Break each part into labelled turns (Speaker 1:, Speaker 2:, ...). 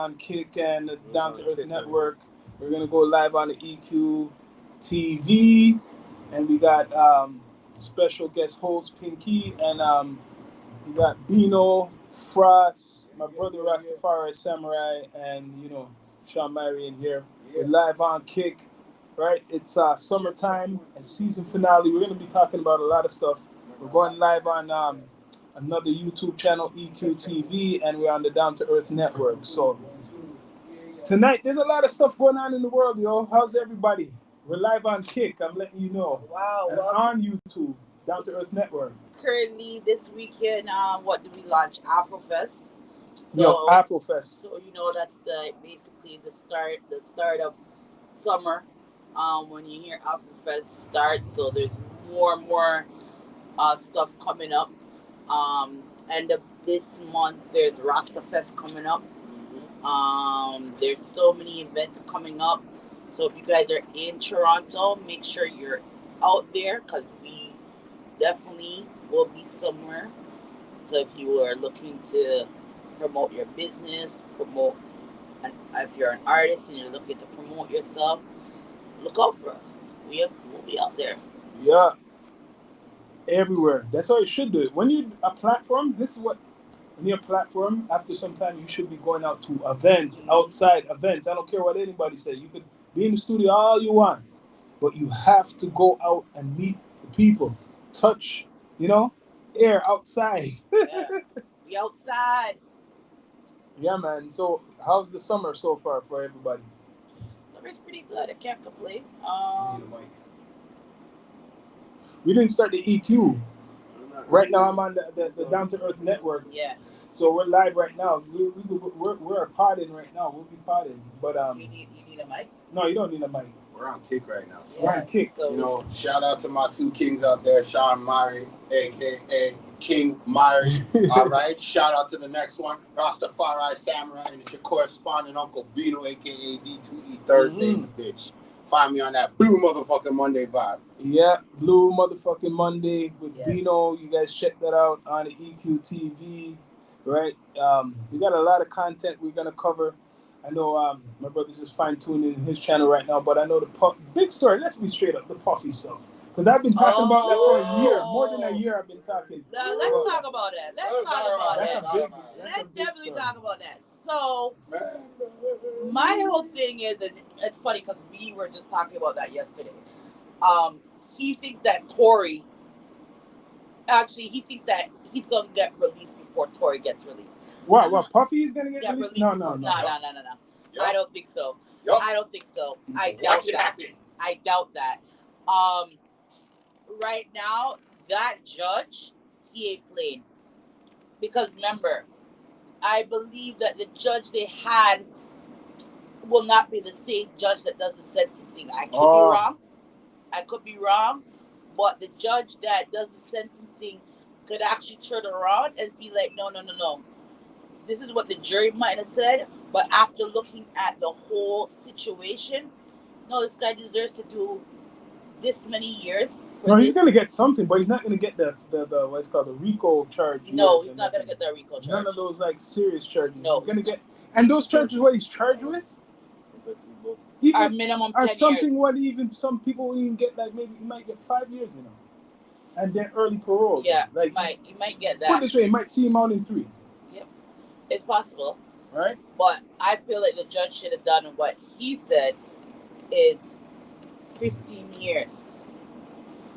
Speaker 1: on Kick and the Down to Earth Network. We're gonna go live on the EQ TV, and we got special guest host Pinky, and we got Bino, Frost, my brother Rastafari Samurai, and Sean Mary in here. We're live on Kick, right? It's summertime and season finale. We're gonna be talking about a lot of stuff. We're going live on another YouTube channel, EQ TV, and we're on the Down to Earth Network. So tonight, there's a lot of stuff going on in the world, yo. How's everybody? We're live on Kick. I'm letting you know.
Speaker 2: Wow.
Speaker 1: And on YouTube, Down to Earth Network.
Speaker 2: Currently, this weekend, what do we launch? Afrofest.
Speaker 1: Afrofest.
Speaker 2: So that's basically the start of summer. When you hear Afrofest start, so there's more and more stuff coming up. End of this month, there's Rastafest coming up. There's so many events coming up. So if you guys are in Toronto, make sure you're out there because we definitely will be somewhere. So if you are looking to promote your business, if you're an artist and you're looking to promote yourself, look out for us. We'll be out there.
Speaker 1: Yeah. Everywhere. That's how you should do it. When you're a platform, when you're a platform, after some time, you should be going out to events, outside events. I don't care what anybody says. You could be in the studio all you want, but you have to go out and meet the people, touch, air outside.
Speaker 2: Yeah. Be outside.
Speaker 1: Yeah, man. So how's the summer so far for everybody?
Speaker 2: Summer's pretty good. I can't complain.
Speaker 1: We didn't start the EQ. Right now, I'm on the Down to Earth Network.
Speaker 2: Yeah.
Speaker 1: So we're live right now. We're potting right now. We'll be potting. But
Speaker 2: you need a mic?
Speaker 1: No, you don't need a mic.
Speaker 3: We're on Kick right now. So.
Speaker 1: We're on Kick.
Speaker 2: So,
Speaker 3: shout out to my two kings out there, Sean Mary, aka King Mary. All right. Shout out to the next one, Rastafari Samurai, and it's your correspondent Uncle Bino, aka D2E third name, bitch. Find me on that Blue Motherfucking Monday vibe.
Speaker 1: Yeah, Blue Motherfucking Monday with
Speaker 2: Yes.
Speaker 1: Bino. You guys check that out on the EQ TV, right? We got a lot of content we're gonna cover. I know my brother's just fine-tuning his channel right now, but I know the big story. Let's be straight up, the Puffy stuff, because I've been talking about that for a year, more than a year. I've been talking.
Speaker 2: Now, let's talk about that. Let's definitely
Speaker 1: story.
Speaker 2: talk about that. So, my whole thing is, and it's funny because we were just talking about that yesterday. He thinks that Tory, he thinks that he's going to get released before Tory gets released.
Speaker 1: What, Puffy is going to get released? No.
Speaker 2: No.
Speaker 3: Yep.
Speaker 2: I don't think so.
Speaker 3: Yep.
Speaker 2: I don't think so. I
Speaker 3: Watch
Speaker 2: doubt
Speaker 3: it
Speaker 2: that.
Speaker 3: happen.
Speaker 2: I doubt that. Right now, that judge, he ain't playing. Because remember, I believe that the judge they had will not be the same judge that does the sentencing. I could be wrong, but the judge that does the sentencing could actually turn around and be like, no. This is what the jury might have said, but after looking at the whole situation, no, this guy deserves to do this many years.
Speaker 1: No, he's going to get something, but he's not going to get the what's called the RICO charge.
Speaker 2: No, he's not going to get the RICO charge.
Speaker 1: None of those serious charges.
Speaker 2: No.
Speaker 1: He's going to get, and those charges, what he's charged with?
Speaker 2: Our minimum 10
Speaker 1: or something
Speaker 2: years.
Speaker 1: What even some people will even get, like maybe he might get 5 years, and then early parole.
Speaker 2: Yeah,
Speaker 1: like
Speaker 2: you might get that.
Speaker 1: Put it this way, he might see him out in 3.
Speaker 2: Yep, it's possible.
Speaker 1: Right.
Speaker 2: But I feel like the judge should have done what he said is 15 years.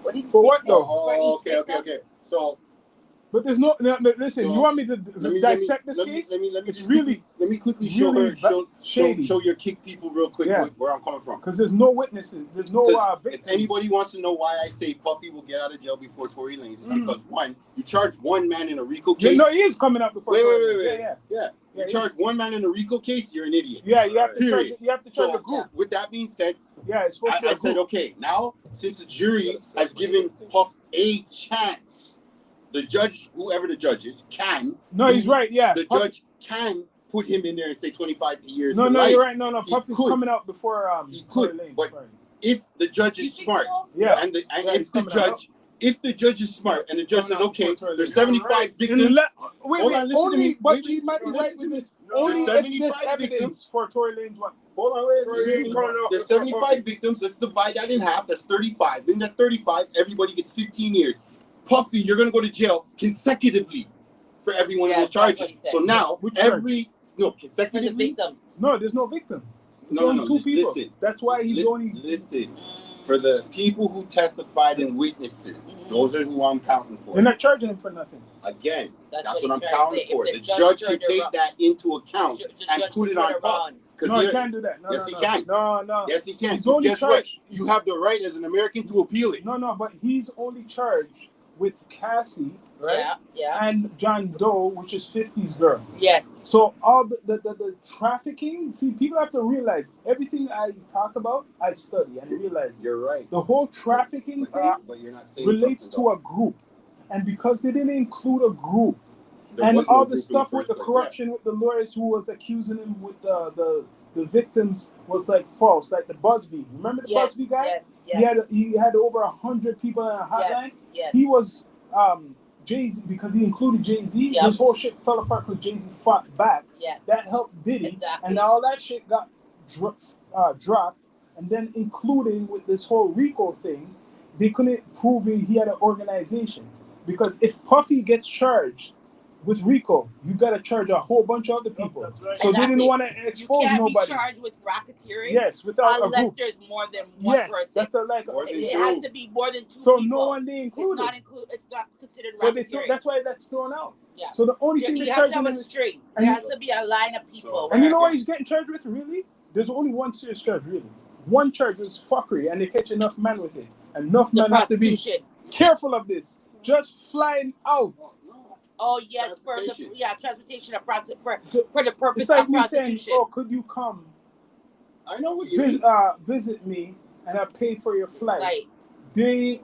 Speaker 2: What did he say?
Speaker 1: For what though?
Speaker 3: Oh, okay. So,
Speaker 1: but there's no. Listen, you want me to dissect this case?
Speaker 3: Let me quickly
Speaker 1: really
Speaker 3: show your Kick people real quick where I'm coming from.
Speaker 1: Because there's no witnesses. There's no victims.
Speaker 3: If anybody wants to know why I say Puffy will get out of jail before Tory Lanez, it's because one, you charge one man in a RICO case.
Speaker 1: No, he is coming up before.
Speaker 3: Wait. Yeah. You charge one man in a RICO case, you're an idiot.
Speaker 1: Yeah, you have to charge the group.
Speaker 3: With that being said,
Speaker 1: it's supposed to be
Speaker 3: I said, okay, now since the jury has given Puff a chance, the judge, whoever the judge is, can.
Speaker 1: No, he's right. Yeah,
Speaker 3: the judge can put him in there and say 25 years.
Speaker 1: No,
Speaker 3: life.
Speaker 1: you're right. No, Puffy's coming out before.
Speaker 3: He could, but if the judge is smart, and if the judge if the judge is smart and the judge says, okay, there's 75 victims.
Speaker 1: Listen to me. But he might be right with this. Only if there's
Speaker 3: 75
Speaker 1: evidence
Speaker 3: victims.
Speaker 1: for Tory Lane's one.
Speaker 3: Hold on, wait. There's 75 victims. Let's divide that in half. That's 35. In that 35, everybody gets 15 years. Puffy, you're going to go to jail consecutively for every one of those charges. So now, consecutively.
Speaker 2: For the victims.
Speaker 1: No, there's no victim. It's
Speaker 3: No,
Speaker 1: only two people.
Speaker 3: Listen.
Speaker 1: That's why he's only...
Speaker 3: Listen. For the people who testified and witnesses, those are who I'm counting for.
Speaker 1: They're not charging him for nothing.
Speaker 3: Again, that's what I'm
Speaker 2: he's
Speaker 3: counting for. The judge can take that into account and put it on Puff.
Speaker 1: No, he can't do that. No,
Speaker 3: yes, he can.
Speaker 1: No.
Speaker 3: Yes, he can.
Speaker 1: He's only
Speaker 3: guess
Speaker 1: charged.
Speaker 3: what? You have the right as an American to appeal it.
Speaker 1: No, but he's only charged with Cassie, right?
Speaker 2: Yeah.
Speaker 1: And John Doe, which is 50's girl.
Speaker 2: Yes.
Speaker 1: So all the trafficking, see, people have to realize everything I talk about, I study and realize.
Speaker 3: You're right.
Speaker 1: The whole trafficking thing
Speaker 3: but you're not saying
Speaker 1: relates to a group. And because they didn't include a group, and
Speaker 3: was
Speaker 1: all
Speaker 3: no
Speaker 1: the
Speaker 3: group
Speaker 1: stuff
Speaker 3: in the
Speaker 1: with the
Speaker 3: first
Speaker 1: corruption with the lawyers who was accusing him with the victims was like false, like the Busby. Remember the Busby guy?
Speaker 2: Yes.
Speaker 1: He had over 100 people in a hotline.
Speaker 2: Yes.
Speaker 1: He was Jay-Z, because he included Jay-Z.
Speaker 2: Yep.
Speaker 1: This whole shit fell apart because Jay-Z fought back.
Speaker 2: Yes.
Speaker 1: That helped Diddy.
Speaker 2: Exactly.
Speaker 1: And all that shit got dropped. And then including with this whole RICO thing, they couldn't prove he had an organization. Because if Puffy gets charged with RICO, you got to charge a whole bunch of other people.
Speaker 2: Right.
Speaker 1: So they didn't want to expose nobody.
Speaker 2: You can't be charged with racketeering.
Speaker 1: Yes, without a
Speaker 2: unless
Speaker 1: group.
Speaker 2: there's more than one person.
Speaker 1: That's
Speaker 2: it has to be more than two
Speaker 1: so
Speaker 2: people.
Speaker 1: No one they included.
Speaker 2: It's not considered
Speaker 1: so
Speaker 2: racketeering.
Speaker 1: that's why that's thrown out.
Speaker 2: Yeah.
Speaker 1: So the only thing
Speaker 2: you
Speaker 1: they
Speaker 2: have to
Speaker 1: charge
Speaker 2: have
Speaker 1: him
Speaker 2: a string. There has to be a line of people.
Speaker 1: And you know what he's getting charged with? Really? There's only one serious charge, really. One charge is fuckery, and they catch enough men with it. Enough men have to be careful of this. Just flying out.
Speaker 2: Oh yes, transportation of prostitution for the purpose
Speaker 1: it's like
Speaker 2: of
Speaker 1: me
Speaker 2: prostitution.
Speaker 1: Saying, oh, could you come?
Speaker 3: I know what you mean.
Speaker 1: Visit me, and I pay for your flight.
Speaker 2: Right.
Speaker 1: They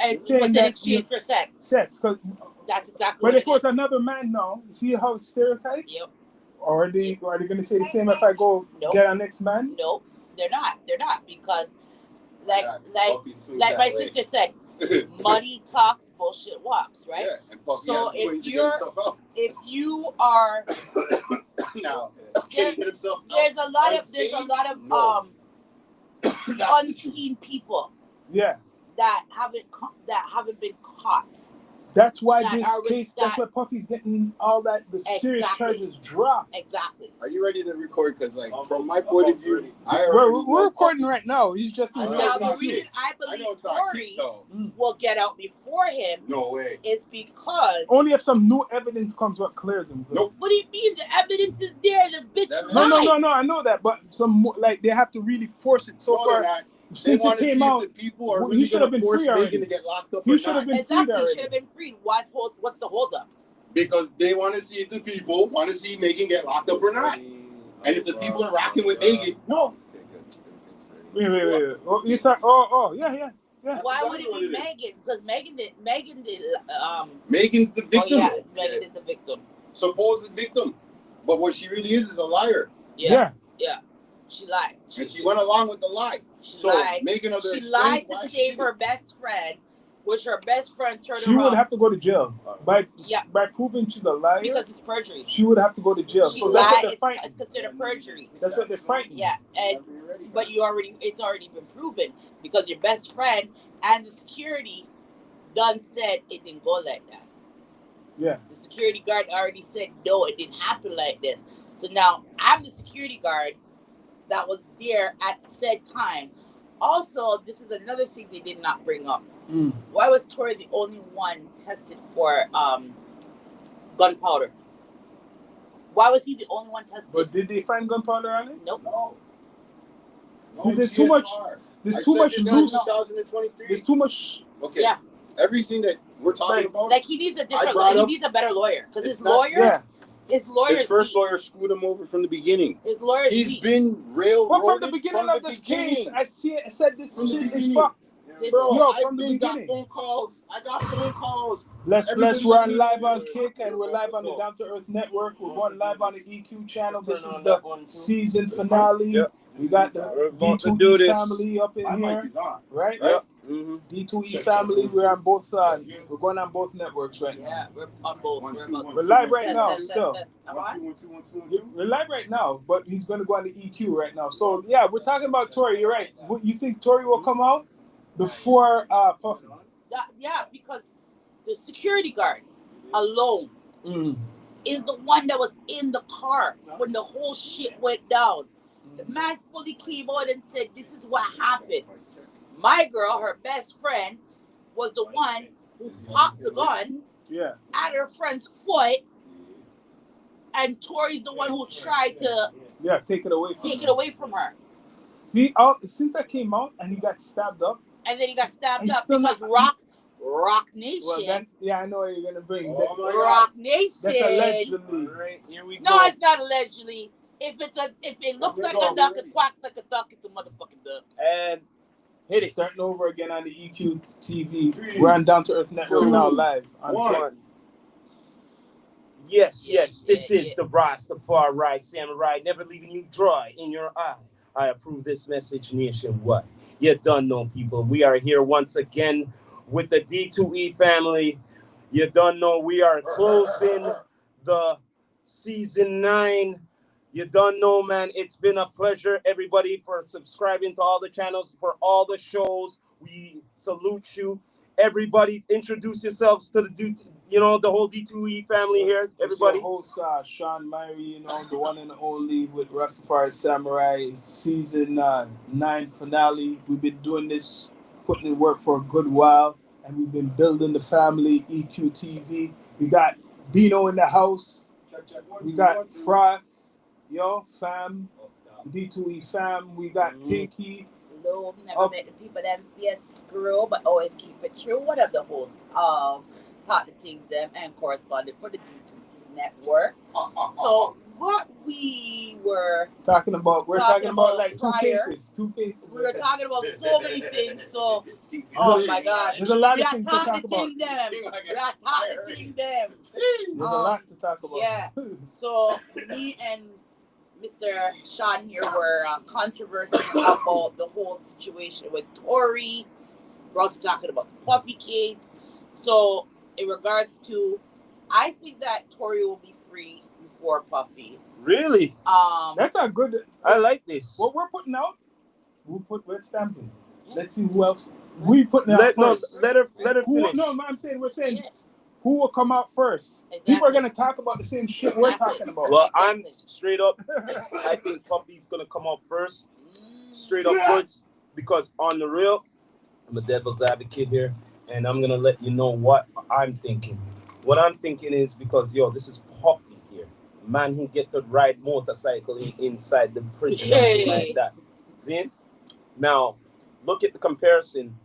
Speaker 2: in exchange for sex.
Speaker 1: Sex, because
Speaker 2: that's exactly.
Speaker 1: But if it was another man, no. See how it's stereotyped?
Speaker 2: Yep.
Speaker 1: Or are they going to say the same if I go get our next man?
Speaker 2: Nope, they're not. They're not because, like my sister said. Money talks, bullshit walks, right?
Speaker 3: Yeah, and Puffy
Speaker 2: so if you are
Speaker 3: now
Speaker 2: there's a lot of unseen people that haven't been caught.
Speaker 1: That's why that's why Puffy's getting all the serious charges dropped.
Speaker 2: Exactly.
Speaker 3: Are you ready to record? Because from my point of view,
Speaker 1: we're recording right now. He's just
Speaker 2: the reason I believe Tory will get out before him.
Speaker 3: No way.
Speaker 2: Is because
Speaker 1: only if some new evidence comes what clears him.
Speaker 3: Nope.
Speaker 2: What do you mean? The evidence is there. The bitch
Speaker 1: lied. No. I know that, but they have to really force it. So far. Since it came out,
Speaker 3: people are really going to force Megan to get locked up.
Speaker 1: He should have been freed already.
Speaker 2: He should have been freed. What's the holdup?
Speaker 3: Because they want to see if the people want to see Megan get locked up or not. And if the people are rocking with Megan, no.
Speaker 1: Wait. Oh, you talk. Oh, yeah.
Speaker 2: Why would it be Megan? Because Megan did.
Speaker 3: Megan's the victim.
Speaker 2: Oh yeah, Megan is the victim.
Speaker 3: Supposed victim, but what she really is a liar.
Speaker 2: Yeah. She lied.
Speaker 3: And she went along with the lie.
Speaker 2: She lied.
Speaker 3: Megan
Speaker 2: she lied to save her best friend, which her best friend turned around.
Speaker 1: She would have to go to jail by proving she's a liar.
Speaker 2: Because it's perjury.
Speaker 1: She would have to go to jail.
Speaker 2: She
Speaker 1: so
Speaker 2: lied.
Speaker 1: that's what they're fighting.
Speaker 2: It's considered perjury.
Speaker 1: That's what they're fighting.
Speaker 2: Yeah, but it's already been proven because your best friend and the security done said it didn't go like that.
Speaker 1: Yeah.
Speaker 2: The security guard already said no, it didn't happen like this. So now I'm the security guard that was there at said time. Also, this is another thing they did not bring up. Why was Tory the only one tested for gunpowder? Why was he the only one tested?
Speaker 1: But did they find gunpowder on it?
Speaker 2: Nope.
Speaker 1: See, there's too much. There's too much loose.
Speaker 3: 2023.
Speaker 1: There's too much.
Speaker 3: Okay. Yeah. Everything that we're talking about.
Speaker 2: Like he needs a better lawyer because his lawyer.
Speaker 1: Yeah.
Speaker 3: His first lawyer screwed him over from the beginning.
Speaker 2: His lawyer.
Speaker 3: He's been railroaded.
Speaker 1: Well, from the beginning of this case, I said this shit is fucked. Bro, from the beginning.
Speaker 3: I got phone calls.
Speaker 1: Let's run live on Kick, and we're live on the Down to Earth Network. We're going live on the EQ channel. This is the season finale. We got the D2E family up in here, right?
Speaker 3: Yep.
Speaker 1: D2E family. We're on both. We're going on both networks right now.
Speaker 2: Yeah, we're on both.
Speaker 1: We're live right now.
Speaker 2: Test.
Speaker 1: We're live right now, but he's going to go on the EQ right now. So yeah, we're talking about Tory. You're right. You think Tory will come out before Puffy?
Speaker 2: Yeah, because the security guard alone is the one that was in the car when the whole shit went down. The man fully came out and said, "This is what happened." My girl, her best friend, was the one who popped the gun at her friend's foot, and Tori's the one who tried to
Speaker 1: take it
Speaker 2: away from her.
Speaker 1: See, since that came out and he got stabbed up,
Speaker 2: and then he got stabbed up because Rock Nation.
Speaker 1: Well, I know what you're gonna bring.
Speaker 2: Rock Nation.
Speaker 1: That's allegedly. Right, here we go.
Speaker 2: No, it's not allegedly. If it looks like a duck, it quacks like a duck, it's a motherfucking duck.
Speaker 1: And hit it. Starting over again on the EQ TV. We're on Down to Earth Network now live. On
Speaker 4: Yes, this is the Rastafari Samurai, never leaving you dry in your eye. I approve this message nationwide. You done know, people. We are here once again with the D2E family. You done know we are closing the season 9. You done know, man. It's been a pleasure, everybody, for subscribing to all the channels, for all the shows. We salute you. Everybody, introduce yourselves to the whole D2E family here. Everybody.
Speaker 1: Host Sean Myrie, the one and only with Rastafari Samurai season 9 finale. We've been doing this, putting in work for a good while, and we've been building the family. EQ TV. We got Dino in the house. We got Frost. Fam, D2E fam, we got Pinky.
Speaker 2: Hello, never met the people that fear screw, but always keep it true. One of the hosts of Talk the Things Them and correspondent for the D2E network. So what we were
Speaker 1: talking about, talking about like two cases.
Speaker 2: We were talking about so many things. So, oh my gosh,
Speaker 1: there's a lot of things to talk about.
Speaker 2: We are talking them.
Speaker 1: There's a lot to talk about.
Speaker 2: Yeah. So me and Mr. Sean here were controversial about the whole situation with Tory. We're also talking about the Puffy case. So, in regards to, I think that Tory will be free before Puffy.
Speaker 4: Really?
Speaker 1: That's a good.
Speaker 4: I like this.
Speaker 1: What we're putting out, we're stamping. Let's see who else we putting out first.
Speaker 4: Let her finish.
Speaker 1: We're saying. Who will come out first? Exactly. People are going to talk about the same shit we're talking about.
Speaker 4: Well, I'm straight up. I think Puffy's going to come out first. Straight up goods. Because on the real, I'm a devil's advocate here. And I'm going to let you know what I'm thinking. What I'm thinking is because, this is Puffy here. Man who get to ride motorcycle inside the prison. Like that. See? Now, look at the comparison.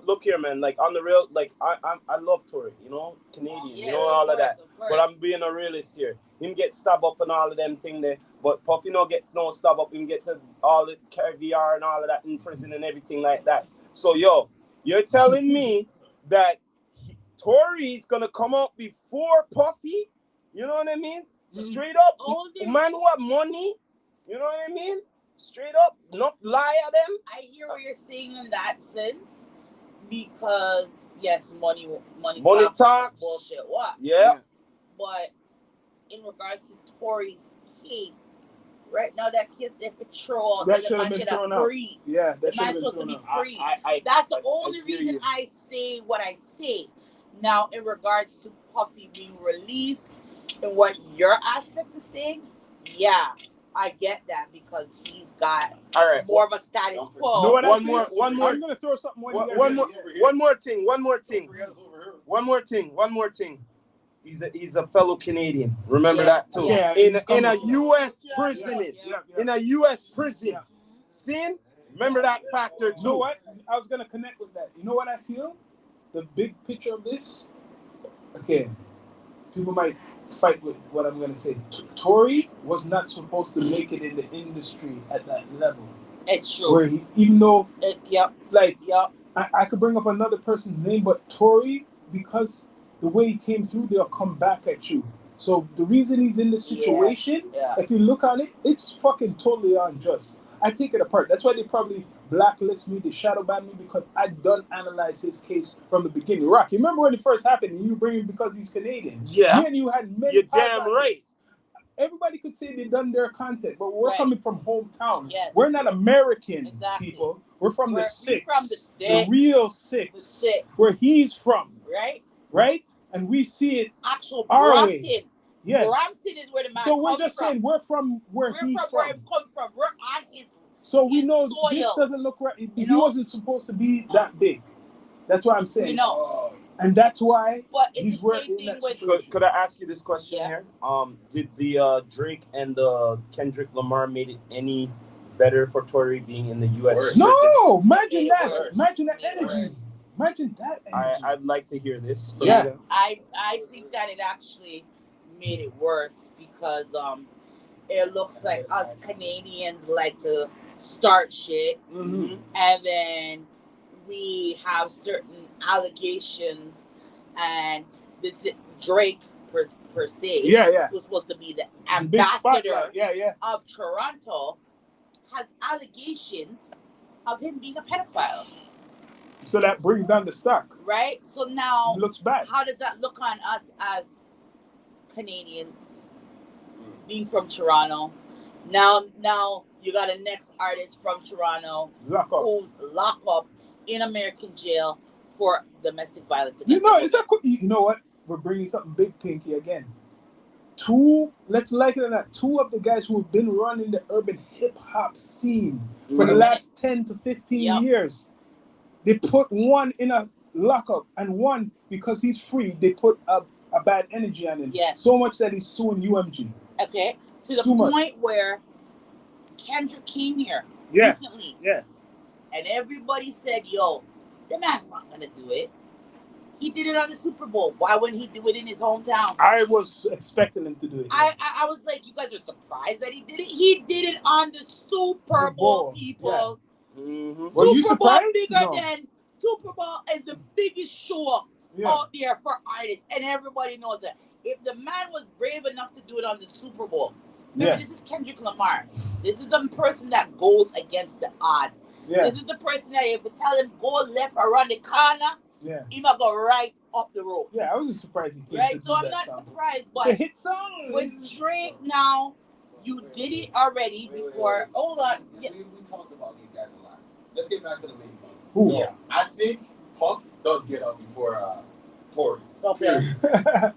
Speaker 4: Look here, man. Like on the real, like I love Tory, Canadian, all of that. But I'm being a realist here. Him get stabbed up and all of them thing there. But Puffy get no stab up. Him get to all the caviar and all of that in prison and everything like that. So you're telling me that Tory's gonna come out before Puffy? You know what I mean? Straight up, man who have money. You know what I mean? Straight up, not lie at them.
Speaker 2: I hear what you're saying in that sense, because yes, money talks, bullshit. What?
Speaker 4: Yeah.
Speaker 2: But in regards to Tory's case, right now that case there for trial,
Speaker 1: that should have been thrown out. Free. Yeah, that should have been thrown out.
Speaker 2: Free. That's the only reason I say what I say. Now, in regards to Puffy being released, and what your aspect is saying, yeah. I get that because he's got more of a status quo.
Speaker 4: One more.
Speaker 1: I'm gonna throw something.
Speaker 4: One more thing. He's a fellow Canadian. Remember that too.
Speaker 1: Yeah,
Speaker 4: in a U.S. prison. In a U.S. prison. Sin. Remember that factor too.
Speaker 1: You know what? I was gonna connect with that. You know what I feel? The big picture of this. Okay, people might fight with what I'm going to say. Tory was not supposed to make it in the industry at that level.
Speaker 2: It's true.
Speaker 1: Where he, even though, I could bring up another person's name, but Tory, because the way he came through, they'll come back at you. So the reason he's in this situation, if you look on it, it's fucking totally unjust. I take it apart. That's why they probably blacklist me, they shadow ban me because I done analyze his case from the beginning. Rock, you remember when it first happened and you bring him because he's Canadian?
Speaker 4: Yeah.
Speaker 1: Me and you had many
Speaker 4: You're
Speaker 1: parts
Speaker 4: damn
Speaker 1: on
Speaker 4: right.
Speaker 1: this. Everybody could say they done their content, but we're
Speaker 2: Right.
Speaker 1: coming from hometown.
Speaker 2: Yes.
Speaker 1: We're not American
Speaker 2: Exactly.
Speaker 1: people. We're from the
Speaker 2: We
Speaker 1: six.
Speaker 2: from the
Speaker 1: The real six.
Speaker 2: The six.
Speaker 1: Where he's from.
Speaker 2: Right?
Speaker 1: Right? And we see it
Speaker 2: Actual
Speaker 1: our
Speaker 2: Brampton.
Speaker 1: way. Yes.
Speaker 2: Brampton is where the man
Speaker 1: So we're
Speaker 2: comes
Speaker 1: just
Speaker 2: from.
Speaker 1: saying we're from where
Speaker 2: We're
Speaker 1: he's
Speaker 2: from where he come from. We're on his
Speaker 1: So we know
Speaker 2: soil.
Speaker 1: this doesn't look right. He
Speaker 2: know?
Speaker 1: wasn't supposed to be that big. That's what I'm saying.
Speaker 2: We know.
Speaker 1: And that's why
Speaker 2: But it's
Speaker 1: he's
Speaker 2: the same thing with...
Speaker 4: Could I ask you this question here? Did the Drake and the Kendrick Lamar made it any better for Tory being in the U.S.?
Speaker 1: No! Imagine that.
Speaker 2: Worse.
Speaker 1: Imagine that
Speaker 2: Made it
Speaker 1: energy.
Speaker 2: worse.
Speaker 1: Imagine that energy.
Speaker 4: I'd like to hear this.
Speaker 1: Yeah.
Speaker 2: I think that it actually made it worse because it looks like us Canadians like to start shit,
Speaker 1: Mm-hmm.
Speaker 2: and then we have certain allegations, and this Drake per se, who's supposed to be the ambassador of Toronto, has allegations of him being a pedophile.
Speaker 1: So that brings down the stock.
Speaker 2: Right? So now,
Speaker 1: it looks bad.
Speaker 2: How does that look on us as Canadians being from Toronto? Now you got a next artist from Toronto who's locked up in American jail for domestic violence.
Speaker 1: You know what? We're bringing something big, Pinky, again. Let's like it or not, two of the guys who have been running the urban hip hop scene for the last 10 to 15 years. They put one in a lockup, and one, because he's free, they put a bad energy on him.
Speaker 2: Yes.
Speaker 1: So much that he's suing UMG.
Speaker 2: Okay. To the point where Kendrick came here recently.
Speaker 1: Yeah.
Speaker 2: And everybody said, yo, the man's not going to do it. He did it on the Super Bowl. Why wouldn't he do it in his hometown?
Speaker 1: I was expecting him to do it.
Speaker 2: I was like, you guys are surprised that he did it? He did it on the Super Bowl, people.
Speaker 1: Yeah.
Speaker 2: Mm-hmm.
Speaker 1: Were you
Speaker 2: Super Bowl
Speaker 1: surprised?
Speaker 2: bigger than Super Bowl is the biggest show out there for artists, and everybody knows that. If the man was brave enough to do it on the Super Bowl, remember, this is Kendrick Lamar. This is a person that goes against the odds. Yeah. This is the person that if you tell him go left around the corner, he might go right up the road.
Speaker 1: Yeah, I wasn't surprised he came.
Speaker 2: Right, so I'm not surprised, but
Speaker 1: it's a hit song.
Speaker 2: With Drake now, you did it already before. Hold on.
Speaker 3: We talked about these guys a lot. Let's get back to the main point.
Speaker 1: Who?
Speaker 3: Yeah, I think Puff does get up before Tory.
Speaker 2: Okay.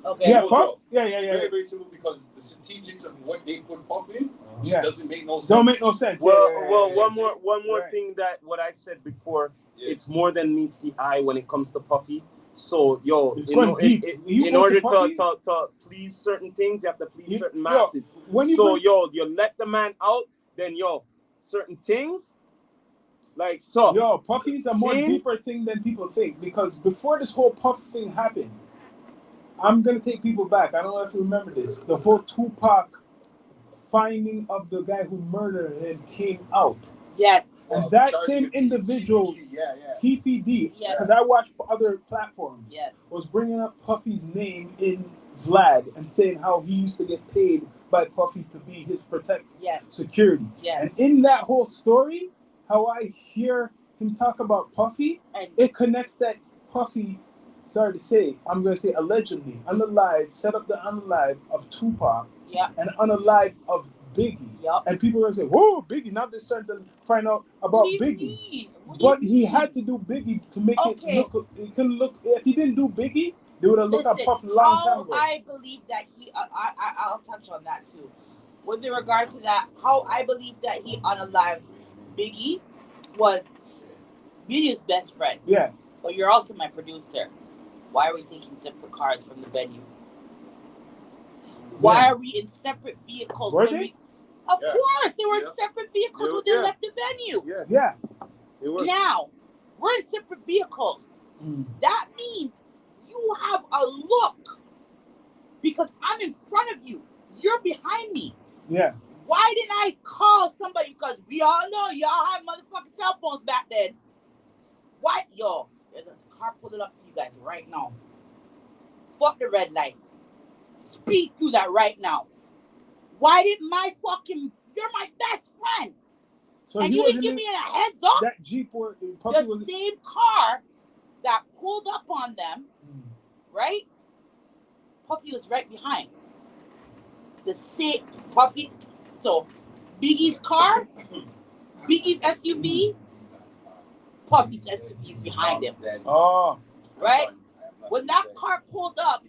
Speaker 3: Okay.
Speaker 1: Yeah, Puff. Yeah.
Speaker 3: Very, very simple because the strategics of what they put Puff in doesn't make no sense.
Speaker 1: Don't make no sense.
Speaker 4: Well, one more thing that what I said before. It's more than meets the eye when it comes to Puffy. So, in order to please certain things, you have to please certain masses. You let the man out, then certain things. Like so.
Speaker 1: Puffy's a more deeper thing than people think, because before this whole Puff thing happened, I'm gonna take people back. I don't know if you remember this. The whole Tupac finding of the guy who murdered him came out.
Speaker 2: Yes.
Speaker 1: And that same individual, Keefy D, because I watched other platforms, was bringing up Puffy's name in Vlad and saying how he used to get paid by Puffy to be his security.
Speaker 2: Yes.
Speaker 1: And in that whole story, how I hear him talk about Puffy, it connects that Puffy, sorry to say, I'm going to say allegedly, set up the unalive of Tupac and unalive of Biggie. And people are going to say, whoa, Biggie. Now they're starting to find out about Biggie. But he had to do Biggie to make it look. It couldn't look. If he didn't do Biggie, they would have looked at Puff a long time ago.
Speaker 2: I believe that I'll touch on that too. With regard to that, how I believe that he unalived Biggie was Biggie's best friend.
Speaker 1: Yeah.
Speaker 2: But you're also my producer. Why are we taking separate cars from the venue? Why are we in separate vehicles? Of course, they were in separate vehicles when they left the venue.
Speaker 1: Yeah.
Speaker 2: Now, we're in separate vehicles. That means you have a look. Because I'm in front of you. You're behind me.
Speaker 1: Yeah.
Speaker 2: Why didn't I call somebody? Because we all know y'all had motherfucking cell phones back then. Why? Yo, there's a car pulling up to you guys right now. Fuck the red light. Speed through that right now. Why did you're my best friend.
Speaker 1: So
Speaker 2: and
Speaker 1: he
Speaker 2: you didn't
Speaker 1: wasn't
Speaker 2: give
Speaker 1: in
Speaker 2: me a heads up.
Speaker 1: that Jeep where Puffy
Speaker 2: The
Speaker 1: was.
Speaker 2: same car that pulled up on them, right? Puffy was right behind. The same Puffy. So Biggie's car, Biggie's SUV, Puffy's SUV is behind him.
Speaker 1: Oh.
Speaker 2: Right? When that car pulled up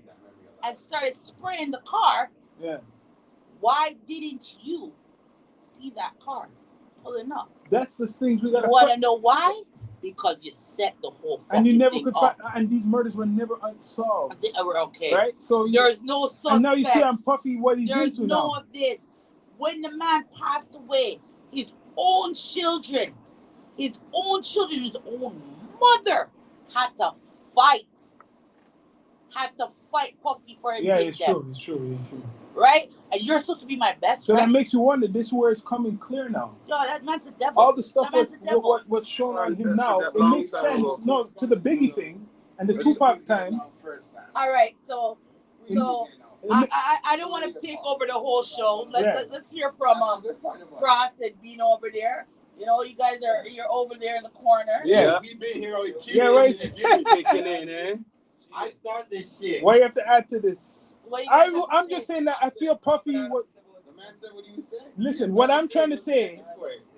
Speaker 2: and started spraying the car,
Speaker 1: Yeah.
Speaker 2: why didn't you see that car pulling up?
Speaker 1: That's the things we gotta.
Speaker 2: You want to know why? Because you set the whole fucking
Speaker 1: And you never
Speaker 2: thing
Speaker 1: could
Speaker 2: up.
Speaker 1: find, and these murders were never unsolved.
Speaker 2: We're okay.
Speaker 1: Right? So
Speaker 2: there's no suspect.
Speaker 1: And now you see on Puffy what he's
Speaker 2: There's
Speaker 1: into
Speaker 2: no
Speaker 1: now.
Speaker 2: of this. When the man passed away, his own children, his own mother had to fight Puffy for him to take them.
Speaker 1: It's true.
Speaker 2: Right? And you're supposed to be my best friend.
Speaker 1: So that makes you wonder, this is where it's coming clear now.
Speaker 2: Yo, that man's a devil.
Speaker 1: All the stuff
Speaker 2: devil.
Speaker 1: what's shown on him now, it makes sense. No, to the Biggie thing and the Tupac time.
Speaker 2: All right, so I don't want to take over the whole show. Let's hear from Frost and Bino over there. You know, you're over there in the corner.
Speaker 3: Yeah, we've been here.
Speaker 1: Right.
Speaker 4: Kicking in, eh?
Speaker 3: I start this shit.
Speaker 1: Why you have to add to this? I'm just saying that I feel Puffy.
Speaker 3: The man said what he was saying.
Speaker 1: Listen, what I'm trying to say,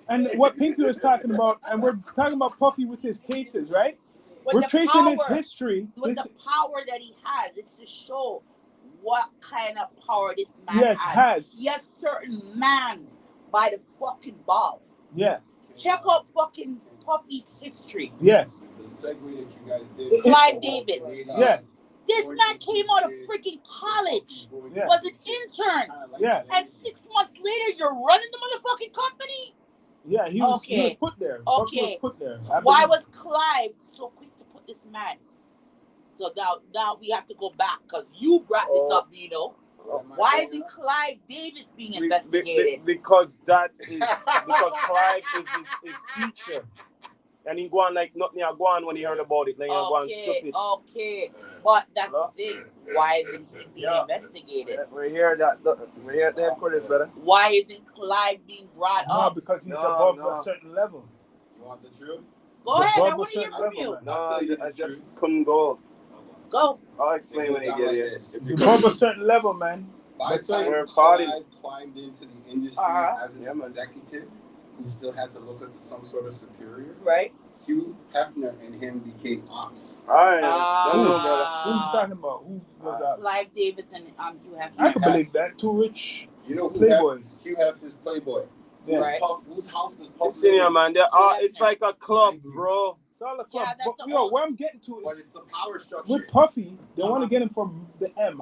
Speaker 1: and what Pinky was talking about, and we're talking about Puffy with his cases, right? We're tracing his history.
Speaker 2: With the power that he has, it's to show what kind of power this man has. Yes, certain man's by the fucking balls.
Speaker 1: Yeah.
Speaker 2: Check out fucking Puffy's history.
Speaker 1: Yeah.
Speaker 3: The segue that you guys did.
Speaker 2: Clive Davis.
Speaker 1: Yes.
Speaker 2: This man came out of freaking college.
Speaker 1: Yeah.
Speaker 2: Was an intern.
Speaker 1: Yeah.
Speaker 2: And 6 months later, you're running the motherfucking company?
Speaker 1: Yeah, he was put there.
Speaker 2: Okay.
Speaker 1: Was put there.
Speaker 2: Why was Clive so quick to put this man? So now we have to go back because you brought this up, Bino. Why isn't Clive Davis being investigated?
Speaker 4: Because Clive is his teacher. And he go on like nothing go on when he heard about it. Then he go on stupid.
Speaker 2: Okay. But that's the thing. Why isn't he being investigated?
Speaker 4: We're here at the headquarters, brother.
Speaker 2: Why isn't Clive being brought up?
Speaker 1: No, because he's above a certain level.
Speaker 3: You want the truth?
Speaker 2: Go ahead, I want to hear from you.
Speaker 4: No, I just couldn't go.
Speaker 2: Go.
Speaker 4: I'll explain when he get here.
Speaker 1: He's above a certain level, man.
Speaker 3: By the time Clive climbed into the industry as an executive, he still had to look up to some sort of superior.
Speaker 2: Right.
Speaker 3: Hugh Hefner and him became ops.
Speaker 1: All right. Who you talking about? Who was that?
Speaker 2: Clive Davis and Hugh Hefner.
Speaker 1: I can believe that. Too rich.
Speaker 3: You know who
Speaker 1: Playboys.
Speaker 3: Hugh Hefner's Playboy.
Speaker 1: Yeah.
Speaker 2: Right.
Speaker 3: Whose house does Puff
Speaker 4: It's senior, man. It's like a club, bro.
Speaker 1: It's all a club.
Speaker 2: Yeah, that's
Speaker 1: But, where I'm getting to
Speaker 3: But
Speaker 1: is
Speaker 3: it's a power structure.
Speaker 1: with Puffy, they want to get him from the M.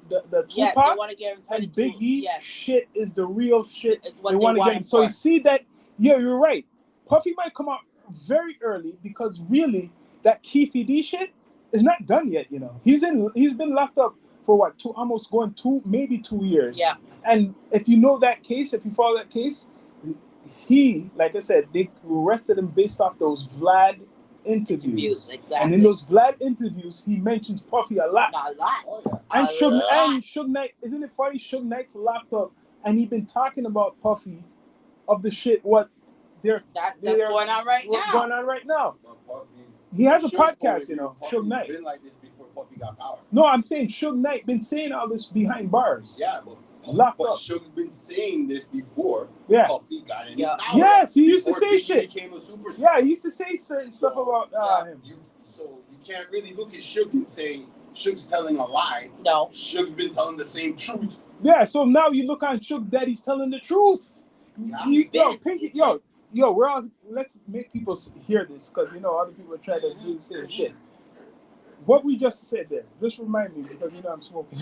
Speaker 1: The
Speaker 2: Yes,
Speaker 1: Tupac
Speaker 2: they want to get him
Speaker 1: and Biggie
Speaker 2: yes.
Speaker 1: shit is the real shit.
Speaker 2: It's what
Speaker 1: They want to get him. So
Speaker 2: for.
Speaker 1: you see that, yeah, you're right. Puffy might come out very early because really that Keefe D shit is not done yet, you know. He's been locked up for what, maybe 2 years.
Speaker 2: Yeah.
Speaker 1: And if you know that case, if you follow that case, he, like I said, they arrested him based off those Vlad interviews.
Speaker 2: Exactly.
Speaker 1: And in those Vlad interviews, he mentions Puffy a lot.
Speaker 2: A lot.
Speaker 3: Oh, yeah.
Speaker 1: And Suge Knight, isn't it funny? Suge Knight's locked up, and he been talking about Puffy of the shit that's
Speaker 2: going on right now.
Speaker 1: Going on right now. He has a podcast, you know, Suge Knight.
Speaker 3: Been like this before Puffy got power.
Speaker 1: No, I'm saying Suge Knight been saying all this behind bars.
Speaker 3: Yeah, but Suge's been saying this before Puffy got any power.
Speaker 1: Yes, he used to say
Speaker 3: Biggie
Speaker 1: shit.
Speaker 3: Became a superstar.
Speaker 1: Yeah, he used to say certain stuff about him.
Speaker 3: So you can't really look at Suge and say Suge's telling a lie.
Speaker 2: No.
Speaker 3: Suge's been telling the same truth.
Speaker 1: Yeah, so now you look on Suge that he's telling the truth. Pinky, let's make people hear this because you know other people are trying to do the same shit. What we just said there, just remind me because you know I'm smoking.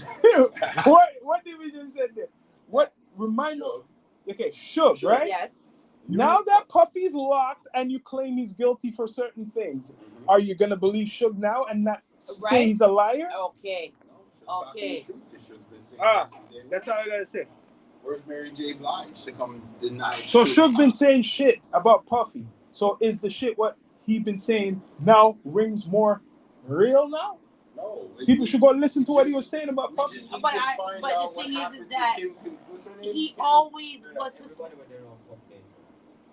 Speaker 1: what did we just say there? What remind me? Okay, Suge, right?
Speaker 2: Yes.
Speaker 1: Now that Puffy's locked and you claim he's guilty for certain things, are you gonna believe Suge now and not say he's a liar?
Speaker 2: Okay.
Speaker 1: That's all I gotta say.
Speaker 3: Where's Mary J. Blige to come deny?
Speaker 1: So Suge been saying shit about Puffy. So is the shit what he been saying now rings more real now?
Speaker 3: No.
Speaker 1: People should go listen to what he was saying about Puffy.
Speaker 2: But the thing is that he always was.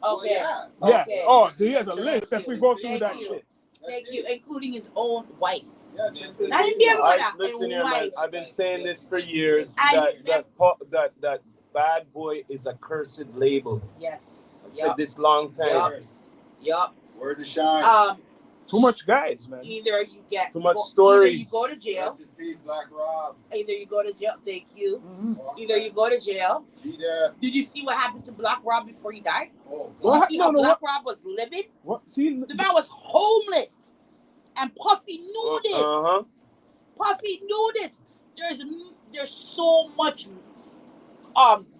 Speaker 2: Okay.
Speaker 3: Well,
Speaker 1: Yeah.
Speaker 2: Okay.
Speaker 1: Oh, he has a list if we go through
Speaker 2: Thank
Speaker 1: that
Speaker 2: you.
Speaker 1: shit.
Speaker 2: Thank you, including his own wife.
Speaker 3: Yeah,
Speaker 2: Not even the brother,
Speaker 4: Listen
Speaker 2: his
Speaker 4: here, man.
Speaker 2: wife.
Speaker 4: I've been saying this for years.
Speaker 2: And
Speaker 4: That Bad Boy is a cursed label.
Speaker 2: yes.
Speaker 4: I said this long time.
Speaker 2: Yup.
Speaker 3: Word to shine.
Speaker 1: Too much guys, man.
Speaker 2: Either you get
Speaker 4: Too much
Speaker 2: Either
Speaker 4: stories.
Speaker 2: you go to jail.
Speaker 3: Rest in peace, Black Rob.
Speaker 2: Either you go to jail. Thank you.
Speaker 1: Mm-hmm.
Speaker 2: Either you go to jail.
Speaker 3: G-Dab.
Speaker 2: Did you see what happened to Black Rob before he died?
Speaker 3: Oh,
Speaker 2: Did you see how Black Rob was living?
Speaker 1: What? See,
Speaker 2: The man was homeless, and Puffy knew this.
Speaker 4: Uh-huh.
Speaker 2: Puffy knew this. There's so much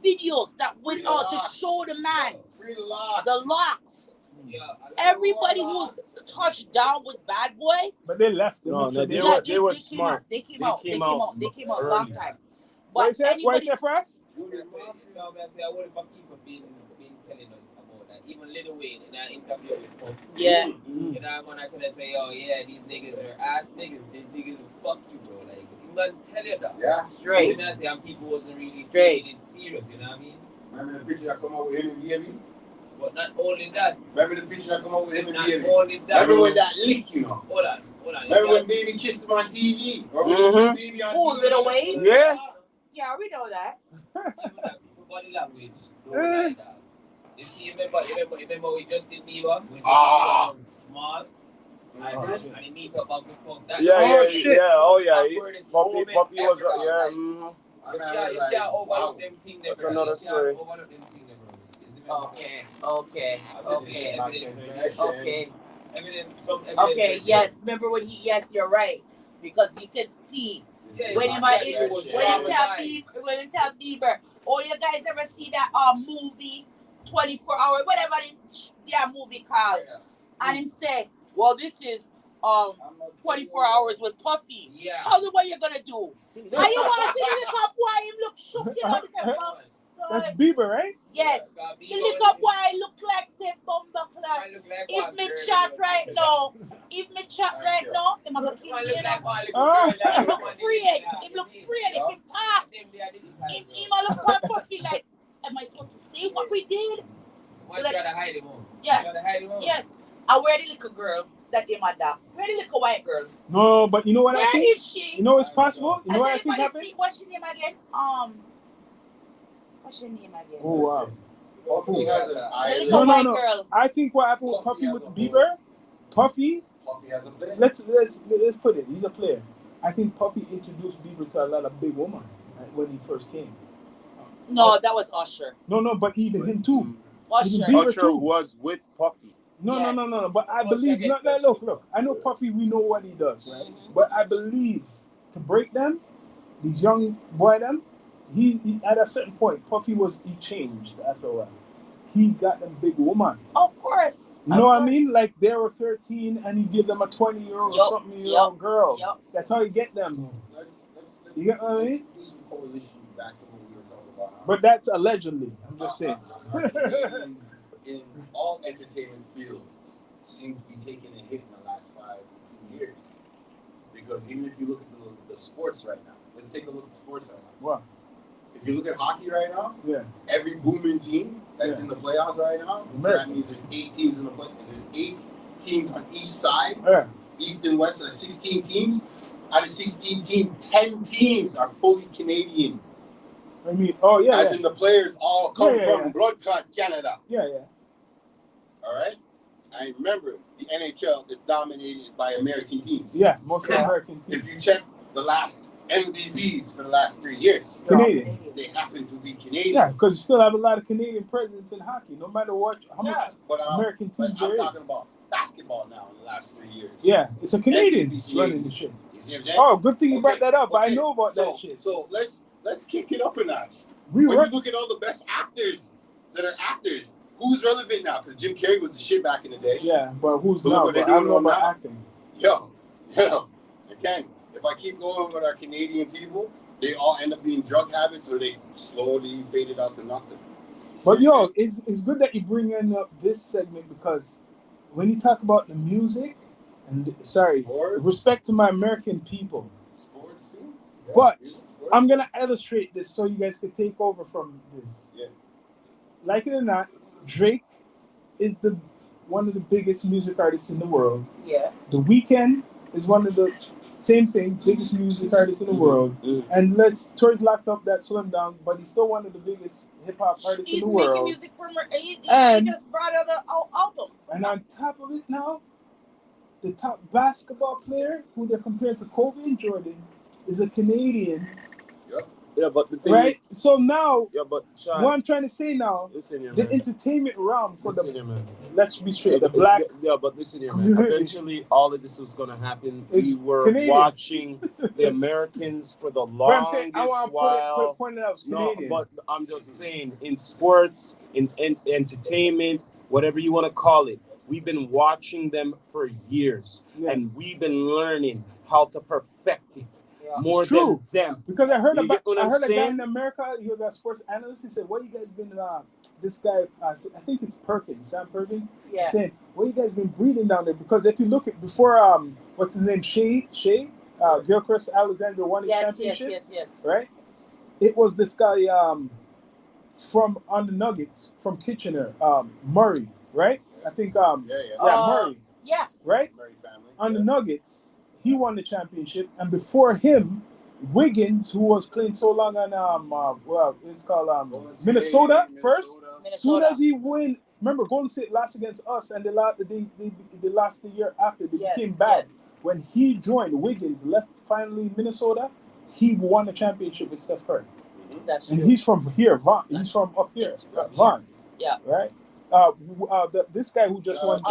Speaker 2: videos that went out to show the man
Speaker 3: Free the locks.
Speaker 2: the locks.
Speaker 3: Yeah,
Speaker 2: Everybody who's touched down with Bad Boy.
Speaker 1: but they left.
Speaker 4: No,
Speaker 1: They
Speaker 4: they were smart.
Speaker 2: They came out
Speaker 4: early.
Speaker 2: long time.
Speaker 1: Why
Speaker 2: But
Speaker 1: is that? Why is
Speaker 2: anybody,
Speaker 1: that for us?
Speaker 5: Junior Mafia, obviously, I would have people been telling us about that. Even Lil Wayne in an interview with Puff.
Speaker 2: yeah,
Speaker 5: You know, when I could say, oh yeah, these niggas are ass niggas. These niggas will fuck you, bro. Like, he doesn't tell you that.
Speaker 3: Yeah.
Speaker 2: straight.
Speaker 5: You know, what I'm saying? And people wasn't really
Speaker 2: Straight.
Speaker 5: taking it serious, you know what I mean?
Speaker 3: Remember the picture that come out with him and Baby?
Speaker 5: But not only that,
Speaker 3: Remember the picture that come out with him and
Speaker 5: not
Speaker 3: Baby?
Speaker 5: only that.
Speaker 3: Remember when that leak, you know?
Speaker 5: Hold on.
Speaker 3: Remember when Baby kissed him on TV? Or when he kissed Baby on
Speaker 2: Who,
Speaker 3: TV?
Speaker 2: Lil Wayne?
Speaker 1: Yeah.
Speaker 2: Yeah, we know that.
Speaker 5: People body language. Don't like that. You see, remember we Justin Bieber? When he was, small. And he meet up with Puff. That
Speaker 1: shit.
Speaker 4: Oh yeah.
Speaker 5: awkward is
Speaker 4: Puppy
Speaker 5: moment
Speaker 4: was
Speaker 5: ever,
Speaker 4: yeah.
Speaker 5: like,
Speaker 4: mhm.
Speaker 5: You can't overlook them things.
Speaker 4: That's another story.
Speaker 2: Okay.
Speaker 5: Evidence.
Speaker 2: Okay, yes. Remember when yes, you're right. Because you can see when you tell Bieber, oh, you guys ever see that movie 24 hours, whatever that movie called, and him say, well, this is 24 hours with Puffy.
Speaker 5: Yeah.
Speaker 2: How the way you're gonna do? How you wanna see the lick up why him look shook, you know?
Speaker 1: That's Bieber, right?
Speaker 2: Yes. The lick up why look like say Bumbuckler. If me chat right now, him a gonna kill me, you know? Him look afraid. If him talk, him a look at Puffy like, am I supposed to say what we did?
Speaker 5: Why try to hide him?
Speaker 2: Yes. I wear the little girl that they my dog. Where the little white girls?
Speaker 1: No, but you know what I
Speaker 2: Where
Speaker 1: think?
Speaker 2: is she?
Speaker 1: You know it's possible? You know what I
Speaker 2: Has
Speaker 1: think
Speaker 2: anybody
Speaker 1: happened?
Speaker 2: see what's her name again? What's her name again?
Speaker 1: Oh, wow.
Speaker 3: Puffy has an
Speaker 2: The
Speaker 3: island.
Speaker 2: little
Speaker 1: No.
Speaker 2: white girl.
Speaker 1: I think what happened with Puffy with Bieber,
Speaker 3: Puffy has a player.
Speaker 1: let's put it, he's a player. I think Puffy introduced Bieber to a lot of big women when he first came.
Speaker 2: No, that was Usher.
Speaker 1: No, but even him too.
Speaker 2: Usher.
Speaker 1: Even Bieber
Speaker 4: Usher
Speaker 1: too.
Speaker 4: was with Puffy.
Speaker 1: No. But I believe, look. I know Puffy, we know what he does, right?
Speaker 2: Mhm.
Speaker 1: But I believe to break them, these young boy them, he at a certain point, he changed after a while. He got them big woman.
Speaker 2: Of course.
Speaker 1: You know what I mean? Like they were 13 and he give them a 20-year-old or something-year-old girl.
Speaker 2: Yup.
Speaker 1: That's how you get them.
Speaker 3: Let's
Speaker 1: You get what I mean?
Speaker 3: do some correlation back to what we were talking about.
Speaker 1: But that's allegedly. I'm just saying.
Speaker 3: Canadians in all entertainment fields seem to be taking a hit in the last 5 to 2 years. Because even if you look at the sports right now, let's take a look at sports right now.
Speaker 1: Wow.
Speaker 3: If you look at hockey right now,
Speaker 1: Yeah.
Speaker 3: every booming team that's in the playoffs right now, so that means there's 8 teams in the play. There's 8 teams on each side,
Speaker 1: Yeah.
Speaker 3: east and west. There's 16 teams. Out of 16 teams, 10 teams are fully Canadian.
Speaker 1: I mean, oh yeah.
Speaker 3: As in the players all come
Speaker 1: Yeah.
Speaker 3: from blood clot Canada.
Speaker 1: Yeah.
Speaker 3: All right. I remember the NHL is dominated by American teams.
Speaker 1: Yeah, most American teams.
Speaker 3: If you check the last MVPs for the last 3 years,
Speaker 1: Canadian.
Speaker 3: they happen to be Canadian.
Speaker 1: Yeah, because you still have a lot of Canadian presence in hockey, no matter how much
Speaker 3: But
Speaker 1: American
Speaker 3: but
Speaker 1: teams
Speaker 3: I'm
Speaker 1: there is.
Speaker 3: talking about basketball now in the last 3 years.
Speaker 1: Yeah, it's a Canadian
Speaker 3: MVP
Speaker 1: running the shit.
Speaker 3: You see what I'm saying?
Speaker 1: Oh, good thing you brought that up. I
Speaker 3: Okay,
Speaker 1: know about
Speaker 3: so,
Speaker 1: that shit.
Speaker 3: So let's kick it up a notch.
Speaker 1: We
Speaker 3: When
Speaker 1: were
Speaker 3: you look at all the best actors that are actors, who's relevant now? Because Jim Carrey was the shit back in the day.
Speaker 1: yeah, but who's
Speaker 3: But look
Speaker 1: now?
Speaker 3: what
Speaker 1: But
Speaker 3: they're
Speaker 1: I don't know
Speaker 3: doing
Speaker 1: about
Speaker 3: now.
Speaker 1: acting.
Speaker 3: Yo, again, if I keep going with our Canadian people, they all end up being drug habits or they slowly faded out to nothing.
Speaker 1: But yo, it's good that you bring in up this segment because when you talk about the music and
Speaker 3: Sports.
Speaker 1: respect to my American people,
Speaker 3: Sports too.
Speaker 1: But
Speaker 3: Sports.
Speaker 1: I'm gonna illustrate this so you guys can take over from this.
Speaker 3: Yeah.
Speaker 1: Like it or not, Drake is one of the biggest music artists in the world.
Speaker 2: Yeah.
Speaker 1: The Weeknd is one of the same thing, biggest music artists in the world. And Tory's locked up that Slim Down, but he's still one of the biggest hip hop artists in the world.
Speaker 2: He's making music for he just brought out an album.
Speaker 1: And on top of it now, the top basketball player who they're comparing to Kobe and Jordan is a Canadian.
Speaker 3: Yep.
Speaker 4: Yeah, but the thing
Speaker 1: right?
Speaker 4: is,
Speaker 1: So now,
Speaker 4: Sean,
Speaker 1: what I'm trying to say now, the entertainment realm for let's be straight, the black.
Speaker 4: But listen here, man. Eventually, all of this was gonna happen. We were
Speaker 1: Canadian.
Speaker 4: watching the Americans for the longest while.
Speaker 1: Point it out, Canadian.
Speaker 4: No, but I'm just saying, in sports, in entertainment, whatever you want to call it, we've been watching them for years, and we've been learning how to perfect it. More than them.
Speaker 1: Because I heard a guy in America, he was a sports analyst, he said, what you guys been, this guy, I think it's Perkins, Sam Perkins, saying, what you guys been breeding down there? Because if you look at, before, what's his name, Shea, Gilchrist Alexander won his championship, right? It was this guy from, on the Nuggets, from Kitchener, Murray, right? I think, Murray.
Speaker 2: Yeah.
Speaker 1: Right?
Speaker 3: Murray family.
Speaker 1: On the Nuggets. He won the championship, and before him, Wiggins, who was playing so long on it's called Minnesota first. As soon as he win, remember Golden State lost against us, and they lost the year after. They became bad. When he joined, Wiggins left finally Minnesota. He won the championship with Steph Curry.
Speaker 2: That's
Speaker 1: and
Speaker 2: true.
Speaker 1: He's from here, Vaughn. He's from up here, Vaughn.
Speaker 2: Yeah.
Speaker 1: Right. This guy who just won.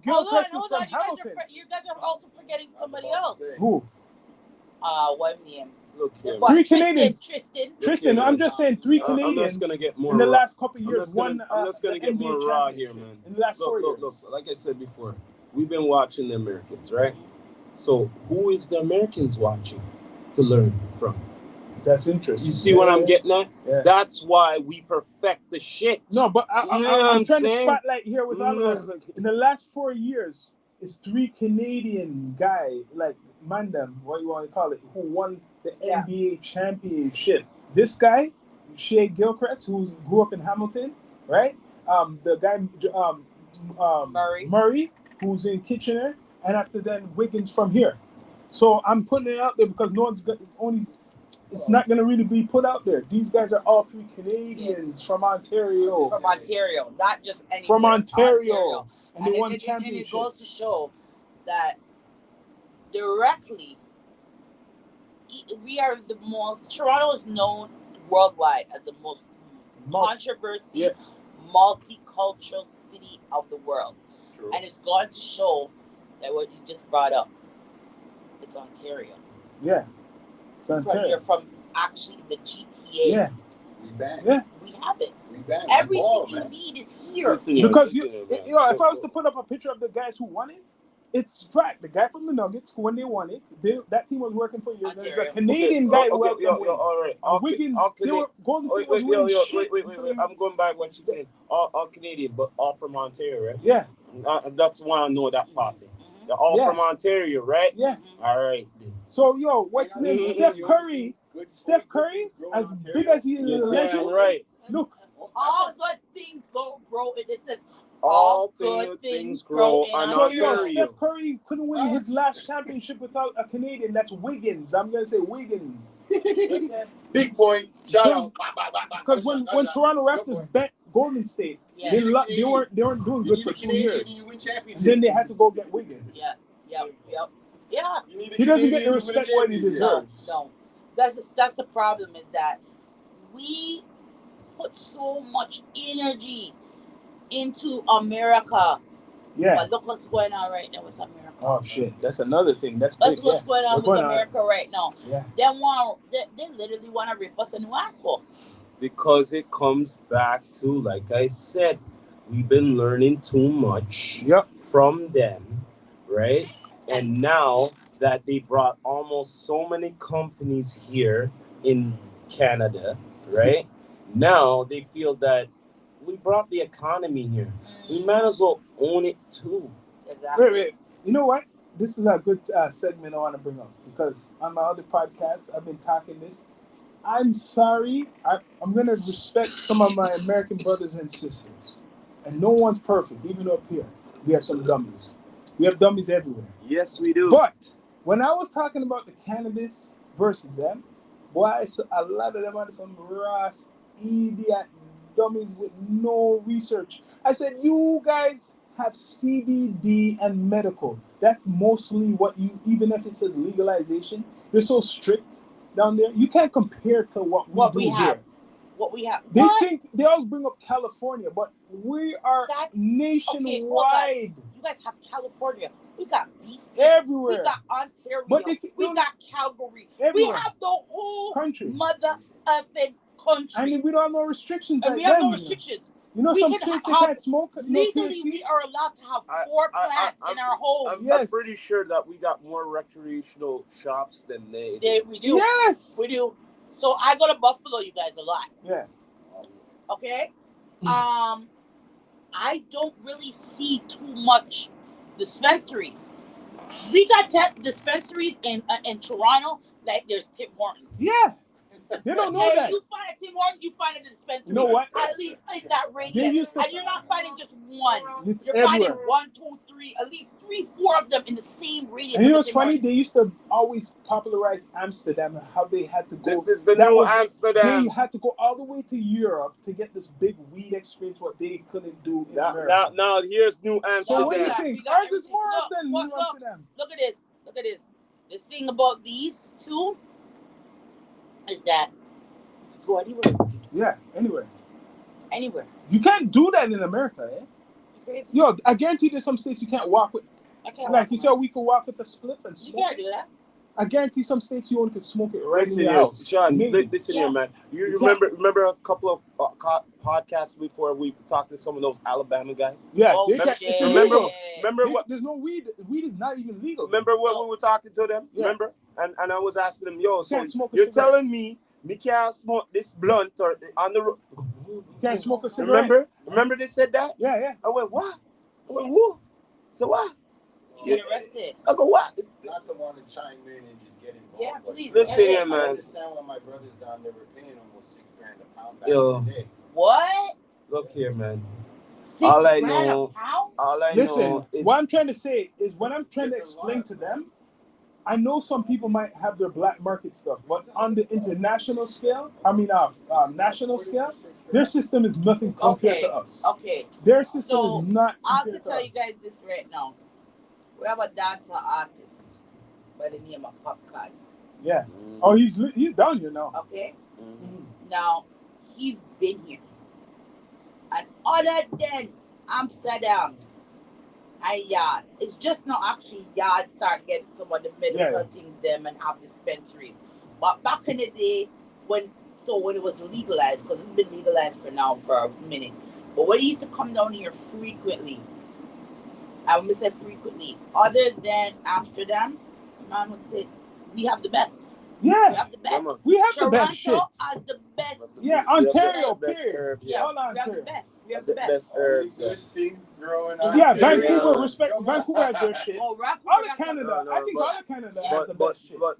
Speaker 1: Gilchrist is from Hamilton.
Speaker 2: You guys are also forgetting somebody else.
Speaker 1: Who?
Speaker 2: What name?
Speaker 4: Look here.
Speaker 1: Three Canadians.
Speaker 2: Tristan.
Speaker 1: I'm just saying 3 Canadians.
Speaker 4: I'm just gonna get more
Speaker 1: in the
Speaker 4: raw.
Speaker 1: last couple of years.
Speaker 4: I'm just gonna get more raw here, man.
Speaker 1: In the last 4 years.
Speaker 4: Look. Like I said before, we've been watching the Americans, right? So who is the Americans watching to learn from?
Speaker 1: That's interesting.
Speaker 4: You see what I'm getting at?
Speaker 1: Yeah.
Speaker 4: That's why we perfect the shit.
Speaker 1: No, but I'm trying to spotlight here with all of us. In the last 4 years, it's 3 Canadian guy, like Mandem, what you want to call it, who won the NBA championship. This guy, Shea Gilchrist, who grew up in Hamilton, right? The guy Murray, who's in Kitchener, and after then Wiggins from here. So I'm putting it out there because no one's it's not going to really be put out there. These guys are all 3 Canadians from Ontario.
Speaker 2: From Ontario, not just anywhere.
Speaker 1: From Ontario. And they won championship.
Speaker 2: And it goes to show that directly, we are the most, Toronto is known worldwide as the most controversial, multicultural city of the world. True. And it's going to show that what you just brought up, it's Ontario.
Speaker 1: Yeah.
Speaker 2: You're from actually the GTA.
Speaker 1: Yeah.
Speaker 3: We back.
Speaker 1: Yeah.
Speaker 2: We have it.
Speaker 3: We back.
Speaker 2: Everything you need is here.
Speaker 1: Because if I was to put up a picture of the guys who won it, it's fact. The guy from the Nuggets, when they won it, that team was working for years. There's a Canadian guy who helped them win.
Speaker 4: All right.
Speaker 1: Wiggins, Golden State was winning shit.
Speaker 4: Wait. I'm going back what you're saying. All Canadian, but all from Ontario, right?
Speaker 1: Yeah.
Speaker 4: That's why I know that part. They're all from Ontario, right?
Speaker 1: Yeah.
Speaker 4: All right.
Speaker 1: So, what's his name? Steph Curry, as big as he is a legend.
Speaker 4: Right.
Speaker 1: Look.
Speaker 2: All good things grow. It says all good things grow in Ontario.
Speaker 1: Steph Curry couldn't win his last championship without a Canadian. That's Wiggins. I'm going to say Wiggins.
Speaker 3: Big point. Shout out.
Speaker 1: Because when Toronto Raptors bet Golden State, they weren't doing good for 2 years. And then they had to go get Wiggins.
Speaker 2: Yes. Yep. Yeah.
Speaker 1: He doesn't get the respect what he deserves.
Speaker 2: No. That's the problem, is that we put so much energy into America.
Speaker 1: Yeah.
Speaker 2: But look what's going on right now with America.
Speaker 1: Oh shit. That's another thing. That's
Speaker 2: big. What's going on with America right now.
Speaker 1: Yeah.
Speaker 2: They literally want to rip us a new asshole.
Speaker 4: Because it comes back to, like I said, we've been learning too much from them, right? And now that they brought almost so many companies here in Canada, right? Now they feel that we brought the economy here. We might as well own it too.
Speaker 2: Exactly.
Speaker 1: Wait. You know what? This is a good segment I want to bring up, because on my other podcast, I've been talking this. I'm sorry. I'm going to respect some of my American brothers and sisters. And no one's perfect, even up here. We have some dummies. We have dummies everywhere.
Speaker 4: Yes, we do.
Speaker 1: But when I was talking about the cannabis versus them, boy, a lot of them are some rash, idiot dummies with no research. I said, you guys have CBD and medical. That's mostly what you, even if it says legalization, they're so strict down there. You can't compare to what we do
Speaker 2: have.
Speaker 1: here.
Speaker 2: What we have.
Speaker 1: They think they always bring up California, but we are nationwide.
Speaker 2: Okay, you guys have California. We got BC.
Speaker 1: Everywhere.
Speaker 2: We got Ontario.
Speaker 1: But
Speaker 2: we got Calgary.
Speaker 1: Everywhere.
Speaker 2: We have the whole
Speaker 1: country.
Speaker 2: Mother effing country.
Speaker 1: I mean, we don't have no restrictions.
Speaker 2: And
Speaker 1: like
Speaker 2: we have
Speaker 1: them,
Speaker 2: no restrictions.
Speaker 1: You know, some states they can't smoke.
Speaker 2: Legally,
Speaker 1: no
Speaker 2: we are allowed to have 4 plants in our home.
Speaker 4: I'm pretty sure that we got more recreational shops than they
Speaker 2: we do.
Speaker 1: Yes,
Speaker 2: we do. So I go to Buffalo, you guys, a lot.
Speaker 1: Yeah.
Speaker 2: Okay. I don't really see too much dispensaries. We got dispensaries in Toronto, like there's Tim Hortons.
Speaker 1: Yeah. They don't know that.
Speaker 2: You find a Tim Hortons, you find a dispensary.
Speaker 1: You know what?
Speaker 2: At least in that radius. And you're not finding just one. You're
Speaker 1: everywhere.
Speaker 2: finding 1, 2, 3, at least 3, 4 of them in the same radius.
Speaker 1: And you know what's funny? They used to always popularize Amsterdam and how they had to go.
Speaker 4: This is the new Amsterdam.
Speaker 1: They had to go all the way to Europe to get this big weed experience, what they couldn't do in America.
Speaker 4: Now, here's New Amsterdam.
Speaker 1: So what do you think? Ours is more than New Amsterdam.
Speaker 2: Look at this. Look at this. This thing about these two is that you go anywhere with these.
Speaker 1: Yeah, anywhere.
Speaker 2: Anywhere.
Speaker 1: You can't do that in America, eh? Yo, I guarantee there's some states you can't walk with. Like you said, we could walk with a spliff and smoke.
Speaker 2: You can't do that.
Speaker 1: I guarantee some states you only can smoke it right in your
Speaker 4: here,
Speaker 1: house.
Speaker 4: Sean, listen here, man. You remember a couple of podcasts before we talked to some of those Alabama guys?
Speaker 1: Yeah,
Speaker 4: remember what?
Speaker 1: There's no weed. Weed is not even legal.
Speaker 4: Remember what we were talking to them? Yeah. Remember? And I was asking them, yo, so you're telling me can't smoke this blunt or on the road?
Speaker 1: You can't smoke a cigarette.
Speaker 4: Remember they said that?
Speaker 1: Yeah.
Speaker 4: I went, what? I went, who? So what?
Speaker 2: Get arrested.
Speaker 4: I go, what?
Speaker 3: Not the one to chime in and just get involved.
Speaker 2: Yeah, please.
Speaker 4: Listen here, man.
Speaker 3: I understand when my brothers down there were paying almost $6,000 a pound back
Speaker 4: in
Speaker 3: the day.
Speaker 2: What?
Speaker 4: Look here, man.
Speaker 2: All I
Speaker 4: know is...
Speaker 1: what I'm trying to say is when I'm trying to explain to them, I know some people might have their black market stuff, but on the international scale, national scale, their system is nothing compared to us.
Speaker 2: Okay.
Speaker 1: Their system is not.
Speaker 2: I can tell you guys this right now. We have a dancer artist by the name of Popcorn.
Speaker 1: Yeah. Oh, he's down here now.
Speaker 2: Okay. Now he's been here, and other than Amsterdam and Yard, it's just not actually Yard start getting some of the medical things them and have dispensaries. But back in the day when it was legalized, because it's been legalized for a minute. But when he used to come down here frequently, I would say frequently, other than Amsterdam, man would say we have the best.
Speaker 1: Yeah.
Speaker 2: We have the best.
Speaker 1: We have
Speaker 2: Toronto
Speaker 1: the best shit.
Speaker 2: has the best.
Speaker 1: Yeah, Ontario,
Speaker 4: period.
Speaker 2: Yeah, we have the best. We have the best.
Speaker 4: Herbs.
Speaker 3: Good things growing
Speaker 1: Yeah,
Speaker 3: Ontario.
Speaker 1: Vancouver has their shit.
Speaker 2: Oh,
Speaker 1: all of Canada. I think all of Canada has the best shit.
Speaker 4: But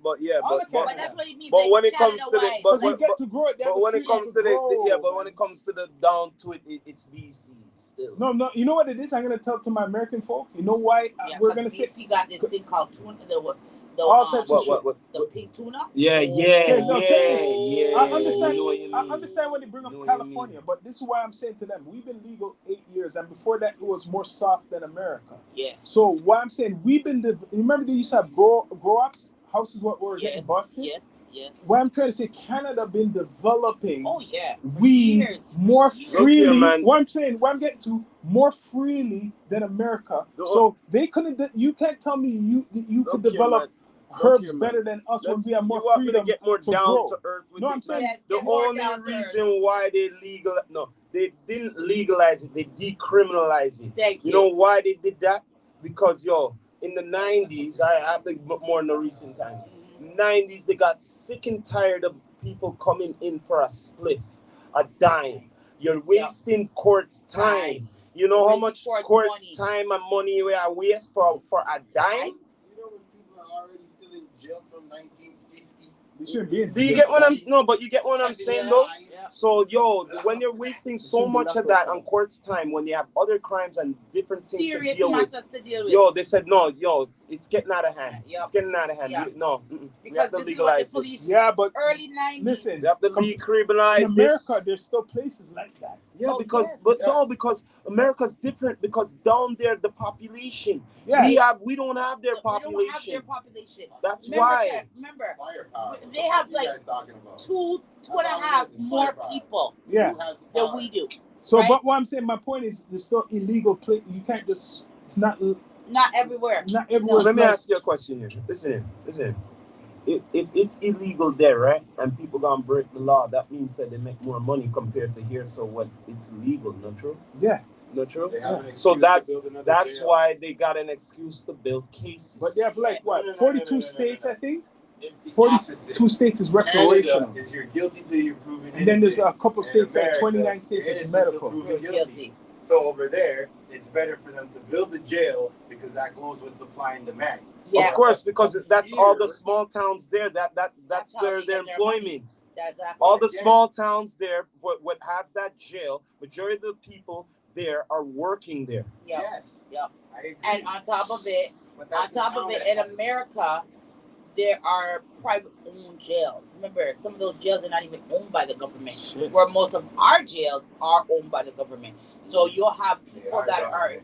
Speaker 2: that's what it means.
Speaker 4: But when it comes to the
Speaker 1: but we get to grow it.
Speaker 4: But when it comes to when it comes to the down to it, it's BC still.
Speaker 1: No. You know what it is? I'm gonna tell to my American folk. You know why we're gonna say
Speaker 2: BC got this thing called tuna.
Speaker 1: All types of shit.
Speaker 2: The pink tuna?
Speaker 4: Yeah.
Speaker 1: I understand when they bring up California, but this is why I'm saying to them, we've been legal 8 years, and before that, it was more soft than America.
Speaker 2: Yeah.
Speaker 1: So what I'm saying, remember they used to have grow-ups, houses what were getting busted?
Speaker 2: Yes.
Speaker 1: What I'm trying to say, Canada been developing
Speaker 2: weed
Speaker 1: more freely.
Speaker 4: Here,
Speaker 1: what I'm getting to, more freely than America. So they couldn't. You can't tell me you could develop herbs better than us when we have more freedom
Speaker 4: to get more
Speaker 1: to
Speaker 4: down
Speaker 1: grow.
Speaker 4: to earth with
Speaker 1: I'm saying
Speaker 4: the only reason why they didn't legalize it, they decriminalized it.
Speaker 2: Thank you.
Speaker 4: You know why they did that? Because in the 90s, I think more in the recent times. 90s, they got sick and tired of people coming in for a spliff, a dime. You're wasting court's time. You know how much court's time and money we are waste for a dime?
Speaker 3: Already still in jail from 1950.
Speaker 1: They shouldn't be in
Speaker 4: Do you
Speaker 1: jail.
Speaker 4: get what I'm no? But you get what I'm saying though.
Speaker 2: Yeah.
Speaker 4: So when you're wasting so much of that on court's time, when you have other crimes and different things
Speaker 2: Serious
Speaker 4: to deal with,
Speaker 2: matters to deal with.
Speaker 4: yo, they said no, yo, it's getting out of hand.
Speaker 2: Yep.
Speaker 4: It's getting out of hand.
Speaker 2: Yep.
Speaker 4: No, we
Speaker 2: Because
Speaker 4: have to
Speaker 2: this is what
Speaker 4: legalize
Speaker 2: the police-
Speaker 4: this.
Speaker 1: Yeah, but
Speaker 2: Early 90s.
Speaker 1: listen,
Speaker 4: We have to
Speaker 1: in
Speaker 4: decriminalize
Speaker 1: America,
Speaker 4: this.
Speaker 1: there's still places like that.
Speaker 4: Yeah,
Speaker 2: Oh,
Speaker 4: because
Speaker 2: yes.
Speaker 4: but no,
Speaker 3: Yes.
Speaker 4: because America's different. Because down there, the population
Speaker 1: Yeah,
Speaker 4: we don't have their
Speaker 2: We don't have their
Speaker 4: population.
Speaker 2: population.
Speaker 4: That's
Speaker 2: Remember,
Speaker 4: why.
Speaker 2: Kev, remember,
Speaker 3: Firepower.
Speaker 2: they have
Speaker 3: What are you
Speaker 2: like
Speaker 3: guys talking about?
Speaker 2: two and a
Speaker 3: That's all it
Speaker 2: half
Speaker 3: is, it's
Speaker 2: more
Speaker 3: firepower.
Speaker 2: people
Speaker 1: yeah.
Speaker 3: Who has the
Speaker 2: than
Speaker 3: power?
Speaker 2: we do.
Speaker 1: So,
Speaker 2: Right.
Speaker 1: but what I'm saying, my point is, there's still illegal place. You can't just. It's not
Speaker 2: Not everywhere.
Speaker 1: everywhere.
Speaker 4: Let me
Speaker 1: like,
Speaker 4: ask you a question here. Listen here. If it's illegal there, right, and people gonna break the law, that means that they make more money compared to here. So what? It's illegal, not true?
Speaker 1: Yeah,
Speaker 4: Not true?
Speaker 3: They have an
Speaker 4: So
Speaker 3: excuse to build another
Speaker 4: that's
Speaker 3: jail.
Speaker 4: why they got an excuse to build cases.
Speaker 1: but they have like what
Speaker 3: No, no, no,
Speaker 1: 42
Speaker 3: no, no, no,
Speaker 1: states,
Speaker 3: no.
Speaker 1: I think.
Speaker 3: It's the
Speaker 1: 42
Speaker 3: opposite.
Speaker 1: states is recreational,
Speaker 3: Canada is you're guilty till you're proven innocent.
Speaker 1: and then there's a couple
Speaker 3: In
Speaker 1: states like
Speaker 3: America,
Speaker 1: 29 states
Speaker 3: you're
Speaker 1: is
Speaker 3: innocent till
Speaker 1: medical.
Speaker 3: proven
Speaker 2: You're
Speaker 3: guilty.
Speaker 2: guilty.
Speaker 3: So over there, it's better for them to build a jail because that goes with supply and demand.
Speaker 2: Yeah.
Speaker 4: Of course, because that's all the
Speaker 3: Here-
Speaker 4: small towns there. That's
Speaker 2: That's how
Speaker 4: their
Speaker 2: they get their
Speaker 4: employment.
Speaker 2: That's exactly.
Speaker 4: All the
Speaker 3: Again.
Speaker 4: small towns there, what has that jail, majority of the people there are working there.
Speaker 2: Yep.
Speaker 3: Yes.
Speaker 2: Yep.
Speaker 3: I agree.
Speaker 2: And on top of it,
Speaker 3: But that's the town that
Speaker 2: in
Speaker 3: has-
Speaker 2: America, there are private-owned jails. Remember, some of those jails are not even owned by the government.
Speaker 1: Shit.
Speaker 2: Where most of our jails are owned by the government. So you'll have
Speaker 3: They
Speaker 2: people that are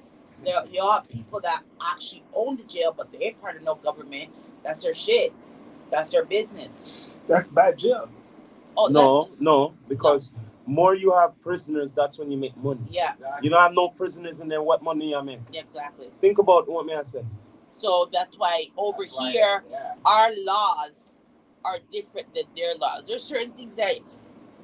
Speaker 3: government.
Speaker 2: you'll have people that actually own the jail, but they ain't part of no government. That's their shit. That's their business.
Speaker 1: That's bad jail.
Speaker 2: Oh
Speaker 4: No, because more you have prisoners, that's when you make money.
Speaker 2: Yeah,
Speaker 3: Exactly.
Speaker 4: You don't have no prisoners in there, what money you make?
Speaker 2: exactly.
Speaker 4: Think about what may I say.
Speaker 2: So that's why over
Speaker 3: That's why-
Speaker 2: here,
Speaker 3: yeah.
Speaker 2: our laws are different than their laws. There's certain things that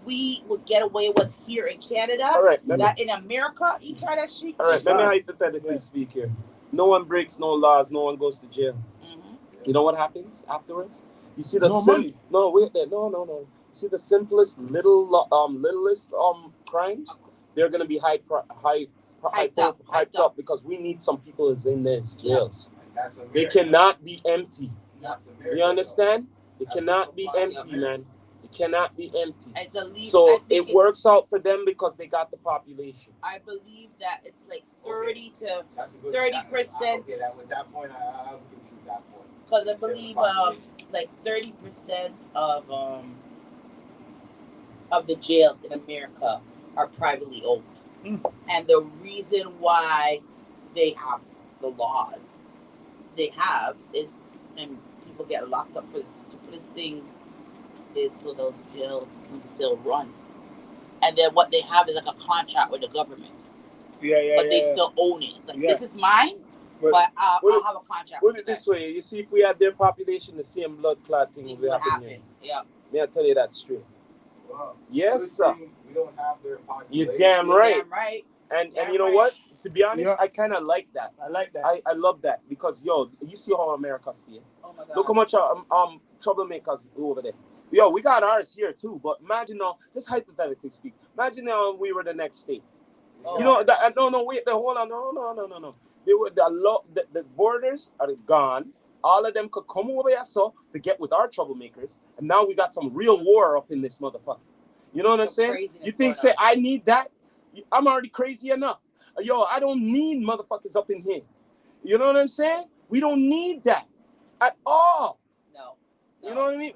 Speaker 2: we would get away with here in Canada.
Speaker 4: All right, let me,
Speaker 2: That in America, you try that shit.
Speaker 4: all right, let me
Speaker 1: Fine.
Speaker 4: hypothetically
Speaker 1: Yeah.
Speaker 4: speak here. No one breaks no laws, no one goes to jail.
Speaker 2: Mhm.
Speaker 4: You know what happens afterwards? You see the
Speaker 1: No money.
Speaker 4: No, wait there. No. You see the simplest littlest crimes? They're gonna be hyped up because we need some people that's in these jails.
Speaker 3: That's
Speaker 4: They
Speaker 3: America.
Speaker 4: cannot be empty.
Speaker 3: That's America,
Speaker 4: You understand? It
Speaker 3: That's the
Speaker 4: cannot be
Speaker 3: supply of
Speaker 4: empty,
Speaker 3: America.
Speaker 4: man. It cannot be empty.
Speaker 2: It's at least, I
Speaker 4: So
Speaker 2: think
Speaker 4: it
Speaker 2: it's-
Speaker 4: works out for them because they got the population.
Speaker 2: I believe that it's like 30 to
Speaker 3: though. That's a good
Speaker 2: 30%.
Speaker 3: Okay, with that point, I'll agree with that point.
Speaker 2: because I
Speaker 3: Percent of the
Speaker 2: believe
Speaker 3: population.
Speaker 2: like 30% of the jails in America are privately owned.
Speaker 1: Mm.
Speaker 2: And the reason why they have the laws they have is, and people get locked up for the stupidest things, is so those jails can still run. And then what they have is like a contract with the government,
Speaker 1: Yeah.
Speaker 2: but they still own it. It's like,
Speaker 1: Yeah.
Speaker 2: this is mine,
Speaker 1: But-
Speaker 2: but I'll
Speaker 4: Put it-
Speaker 2: have a contract
Speaker 4: Put
Speaker 2: with
Speaker 4: it
Speaker 2: you
Speaker 4: this
Speaker 2: guys.
Speaker 4: way, you see, if we had their population, the same blood clot thing
Speaker 2: Things
Speaker 4: will
Speaker 2: will
Speaker 4: happen here.
Speaker 2: happen. Yeah.
Speaker 4: May I tell you that straight?
Speaker 3: Wow.
Speaker 4: Yes,
Speaker 3: Good
Speaker 4: sir.
Speaker 3: thing we don't have their population.
Speaker 4: You're damn right.
Speaker 2: Damn right.
Speaker 4: And
Speaker 2: Damn
Speaker 4: you know
Speaker 2: right.
Speaker 4: what? To be honest,
Speaker 1: Yeah.
Speaker 4: I kind of like that.
Speaker 1: I like that.
Speaker 4: I love that because yo, you see how America stay.
Speaker 2: Oh my God.
Speaker 4: Look how much troublemakers over there. Yo, we got ours here too. But imagine now, just hypothetically speak. Imagine now we were the next state.
Speaker 2: Oh.
Speaker 4: You know, no, wait, hold on, no. They were the borders are gone. All of them could come over here so to get with our troublemakers, and now we got some real war up in this motherfucker. You know what I'm
Speaker 2: Some
Speaker 4: saying?
Speaker 2: craziness
Speaker 4: You think
Speaker 2: going
Speaker 4: say
Speaker 2: on.
Speaker 4: I need that? I'm already crazy enough. Yo, I don't need motherfuckers up in here. You know what I'm saying? We don't need that at all.
Speaker 2: No.
Speaker 4: You know what I mean?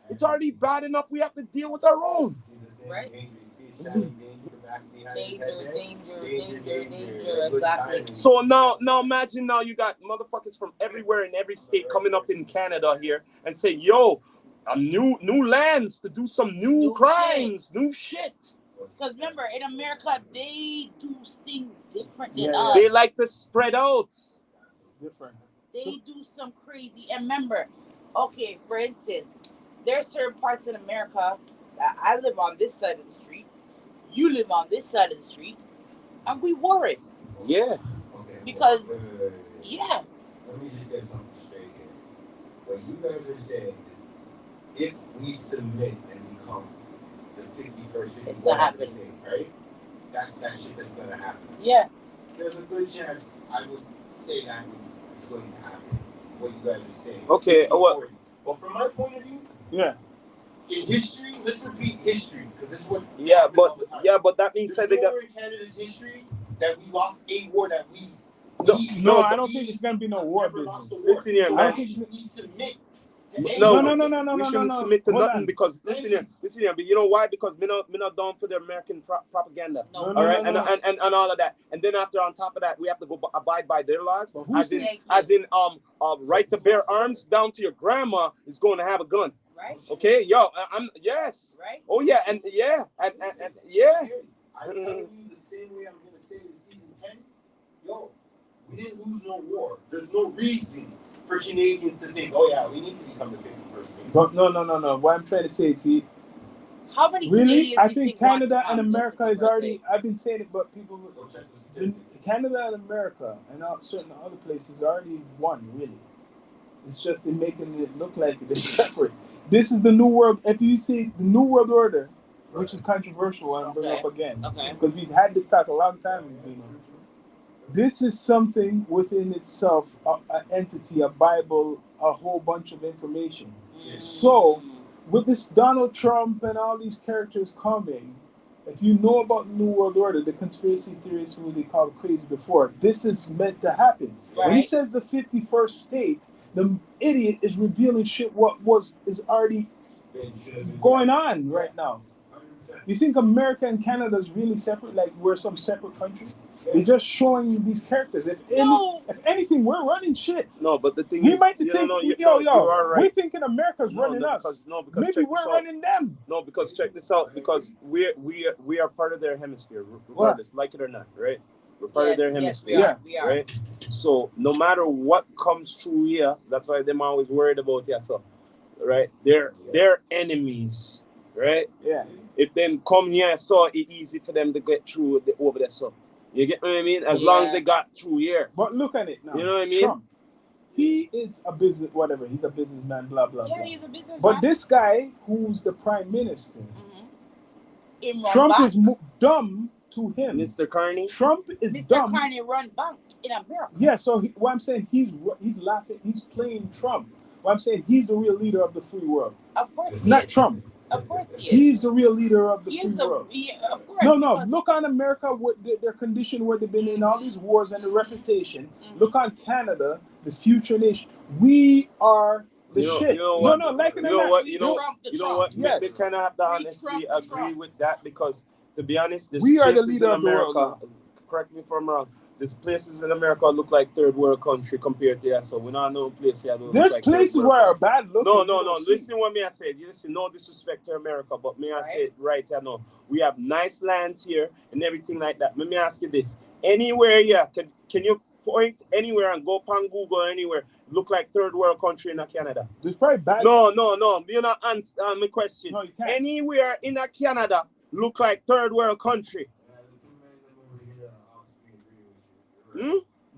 Speaker 4: It's already bad enough. We have to deal with our own.
Speaker 2: Right.
Speaker 3: Danger,
Speaker 2: exactly.
Speaker 4: So now imagine now you got motherfuckers from everywhere in every state coming up in Canada here and say, yo, new lands to do some new crimes, new shit.
Speaker 2: Because remember, in America, they do things different than
Speaker 1: Yeah,
Speaker 2: us.
Speaker 4: They like to spread out.
Speaker 1: It's different.
Speaker 2: They do some crazy. And remember, okay, for instance, there are certain parts in America that I live on this side of the street, you live on this side of the street, and we worried.
Speaker 4: Yeah.
Speaker 3: Okay.
Speaker 2: Because-
Speaker 3: Wait.
Speaker 2: Yeah.
Speaker 3: Let me just get something straight here. What you guys are saying is, if we submit and become the 51st,
Speaker 2: It's gonna
Speaker 3: 51st
Speaker 2: happen.
Speaker 3: state, right? That shit that's gonna happen.
Speaker 2: Yeah.
Speaker 3: There's a good chance I would say that it's going to happen. What you guys are saying.
Speaker 4: Okay,
Speaker 3: 60,
Speaker 4: well-
Speaker 3: 40. But from my point of view,
Speaker 1: Yeah.
Speaker 3: In history, let's repeat history because this is what.
Speaker 4: But that means that
Speaker 3: they got in Canada's history that we lost a war that we.
Speaker 1: No, I don't think it's gonna be no war.
Speaker 4: Listen here, man.
Speaker 3: We submit.
Speaker 4: No,
Speaker 1: we
Speaker 4: shouldn't submit to nothing because listen here. But you know why? Because me not down for the American propaganda. All right, and all of that. And then after on top of that, we have to go abide by their laws. As in right to bear arms down to your grandma is going to have a gun.
Speaker 2: Right.
Speaker 4: Okay, yo, yes.
Speaker 2: Right.
Speaker 4: Oh yeah, and yeah.
Speaker 3: I'm telling you the same way I'm gonna say it in season 10. Yo, we didn't lose no war. There's no reason for Canadians to think, oh yeah, we need to become the 51st state.
Speaker 1: But no. What I'm trying to say, see,
Speaker 2: how many
Speaker 1: really,
Speaker 2: Canadians
Speaker 1: I think Canada and America is already. I've been saying it, but people, Canada and America and certain other places already won. Really, it's just they're making it look like they're separate. This is the new world. If you see the new world order, which is controversial, I'm bringing up again because we've had this talk a long time. This is something within itself, an entity, a Bible, a whole bunch of information. So, with this Donald Trump and all these characters coming, if you know about the New World Order, the conspiracy theorists who they called crazy before, this is meant to happen. Right. When he says the 51st state, the idiot is revealing shit is already going on right now. You think America and Canada is really separate, like we're some separate country? They're just showing these characters. If anything, we're running shit.
Speaker 4: No, but the thing
Speaker 1: we
Speaker 4: is,
Speaker 1: might think,
Speaker 4: you are right.
Speaker 1: We're thinking America's running us.
Speaker 4: Because
Speaker 1: maybe we're running them.
Speaker 4: No, because check this out. Because we are part of their hemisphere, regardless, like it or not, right? We're part of their hemisphere,
Speaker 2: we are.
Speaker 4: Right? So no matter what comes through here, that's why them always worried about so, right? They're enemies, right?
Speaker 1: Yeah.
Speaker 4: If them come here, so it's easy for them to get through over there, so. You get what I mean? As long as they got through here.
Speaker 1: But look at it now.
Speaker 4: You know what I mean?
Speaker 1: Trump, he is a business, whatever. He's a businessman, blah, blah, blah.
Speaker 2: He's a businessman.
Speaker 1: But this guy, who's the prime minister, Trump is dumb to him.
Speaker 4: Mr. Carney?
Speaker 1: Trump is
Speaker 2: Mr.
Speaker 1: dumb.
Speaker 2: Mr. Carney run bank in America.
Speaker 1: Yeah, so what I'm saying, he's laughing. He's playing Trump. What I'm saying, he's the real leader of the free world.
Speaker 2: Of course
Speaker 1: it's not Trump.
Speaker 2: Of course he is.
Speaker 1: He's the real leader of the free world.
Speaker 2: Of course.
Speaker 1: No. Look on America, what their condition where they've been in all these wars and the reputation. Look on Canada, the future nation. We are the shit.
Speaker 4: You know what?
Speaker 1: You know
Speaker 4: what?
Speaker 1: Yes.
Speaker 4: They kind of have to honestly agree with that because, to be honest,
Speaker 1: we are the leader of America.
Speaker 4: The world. Correct me if I'm wrong. There's places in America look like third world country compared to us. So we don't know place here.
Speaker 1: There's like places where are bad looking.
Speaker 4: No. Listen what me I said. Listen, no disrespect to America, but me I said right here now. We have nice lands here and everything like that. Let me ask you this. Anywhere can you point anywhere and go upon Google anywhere look like third world country in Canada?
Speaker 1: There's probably bad.
Speaker 4: No. You're not answering my question.
Speaker 1: No, you can't.
Speaker 4: Anywhere in Canada look like third world country.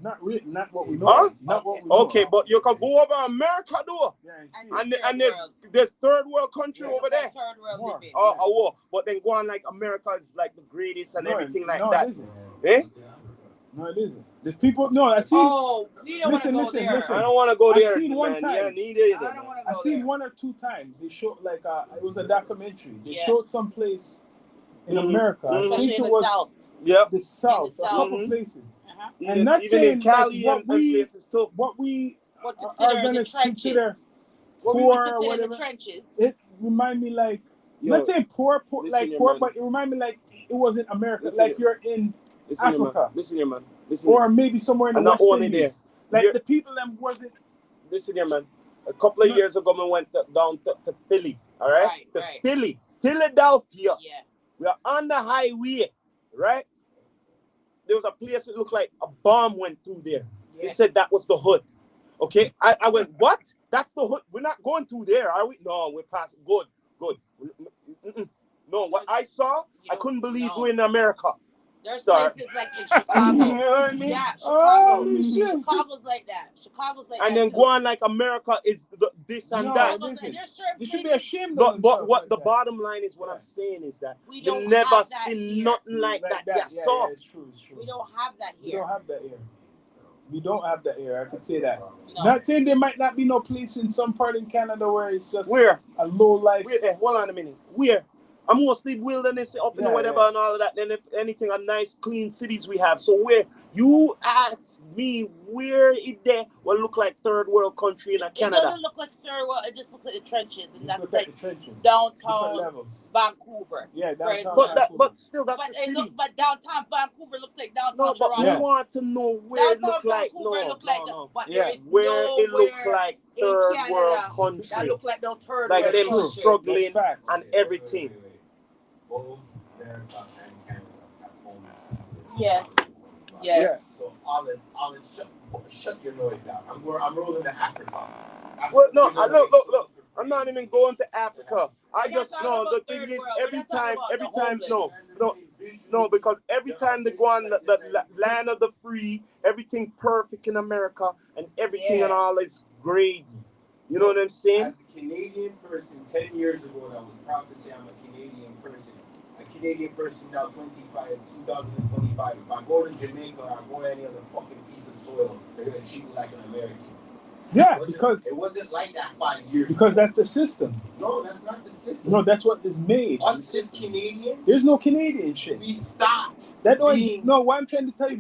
Speaker 1: Not really, not what we know. Not what we know.
Speaker 4: Okay, but you can go over America though. And there's third world country over there.
Speaker 2: Third world living.
Speaker 4: But then go on like America is like the greatest and everything like
Speaker 1: that.
Speaker 4: It
Speaker 1: isn't.
Speaker 4: Eh?
Speaker 1: No, it isn't. There's people. No, I see.
Speaker 2: Oh, we don't want to go there.
Speaker 4: I don't want to go there.
Speaker 1: I've seen one time.
Speaker 4: Yeah, neither either.
Speaker 1: I've seen one or two times. They showed like it was a documentary. They showed some place in America. I think it was
Speaker 2: South.
Speaker 4: Yep.
Speaker 1: The South. A couple places.
Speaker 4: And not even saying in Cali and places too.
Speaker 1: What we
Speaker 2: are going to consider
Speaker 1: poor or whatever.
Speaker 2: The trenches.
Speaker 1: It remind me like let's say poor, like poor, but it remind me like it wasn't America. Like you're in Africa.
Speaker 4: Listen here, man.
Speaker 1: Or maybe somewhere in the West Indies. Like the people that wasn't.
Speaker 4: Listen here, man. A couple of years ago, we went down to Philly. All right, Philly, Philadelphia.
Speaker 2: Yeah.
Speaker 4: We are on the highway, right? There was a place that looked like a bomb went through there. Yeah. They said that was the hood. Okay, I went, what? That's the hood. We're not going through there, are we? No, we're past. Good. No, what I saw, I couldn't believe we're in America.
Speaker 2: There's places like in Chicago.
Speaker 4: You know what I mean?
Speaker 2: Yeah, Chicago's like that.
Speaker 4: And then go on like America is this and that.
Speaker 1: You should be ashamed
Speaker 4: of But what the bottom line is, what I'm saying is that we never seen nothing like that.
Speaker 1: Yeah, it's true.
Speaker 2: We don't have that here.
Speaker 1: We don't have that here. We don't have that here. I could say that.
Speaker 2: No.
Speaker 1: Not saying there might not be no place in some part in Canada where it's just
Speaker 4: Where?
Speaker 1: a low life.
Speaker 4: Hold on a minute. Where? I'm mostly wilderness up in the whatever and all of that. Then if anything, a nice clean cities we have. So where you ask me where it there will look like third world country in Canada?
Speaker 2: It doesn't look like third world. It just looks like the trenches, and that's like
Speaker 1: downtown
Speaker 2: Vancouver.
Speaker 1: Yeah, downtown.
Speaker 4: But still, that's a city.
Speaker 2: But downtown Vancouver looks like downtown
Speaker 4: No, but
Speaker 2: Toronto.
Speaker 4: we want to know where
Speaker 2: downtown
Speaker 4: it look like.
Speaker 2: No. But
Speaker 4: Yeah, where it look like third world country.
Speaker 2: That look like no third
Speaker 4: like
Speaker 2: world
Speaker 4: them
Speaker 2: country.
Speaker 4: struggling and everything.
Speaker 3: Both America and Canada have homes.
Speaker 2: Yes.
Speaker 3: So all it shut your noise down. I'm rolling to Africa.
Speaker 4: Well, no, look. I'm not even going to Africa. I just know the thing is every time, because every time they go on the land of the free, everything perfect in America and everything and all is gravy. You know what I'm saying?
Speaker 3: As a Canadian person, 10 years ago, I was proud to say I'm a Canadian person. A Canadian person now, 2025. If I go to Jamaica or I go to any other fucking piece of soil, they're going to treat me like an American.
Speaker 1: Yeah, because
Speaker 3: it wasn't like that 5 years ago.
Speaker 1: Because that's the system.
Speaker 3: No, that's not the system.
Speaker 1: No, that's what is made.
Speaker 3: Us as Canadians,
Speaker 1: there's no Canadian shit.
Speaker 3: We stopped.
Speaker 1: No, what I'm trying to tell you,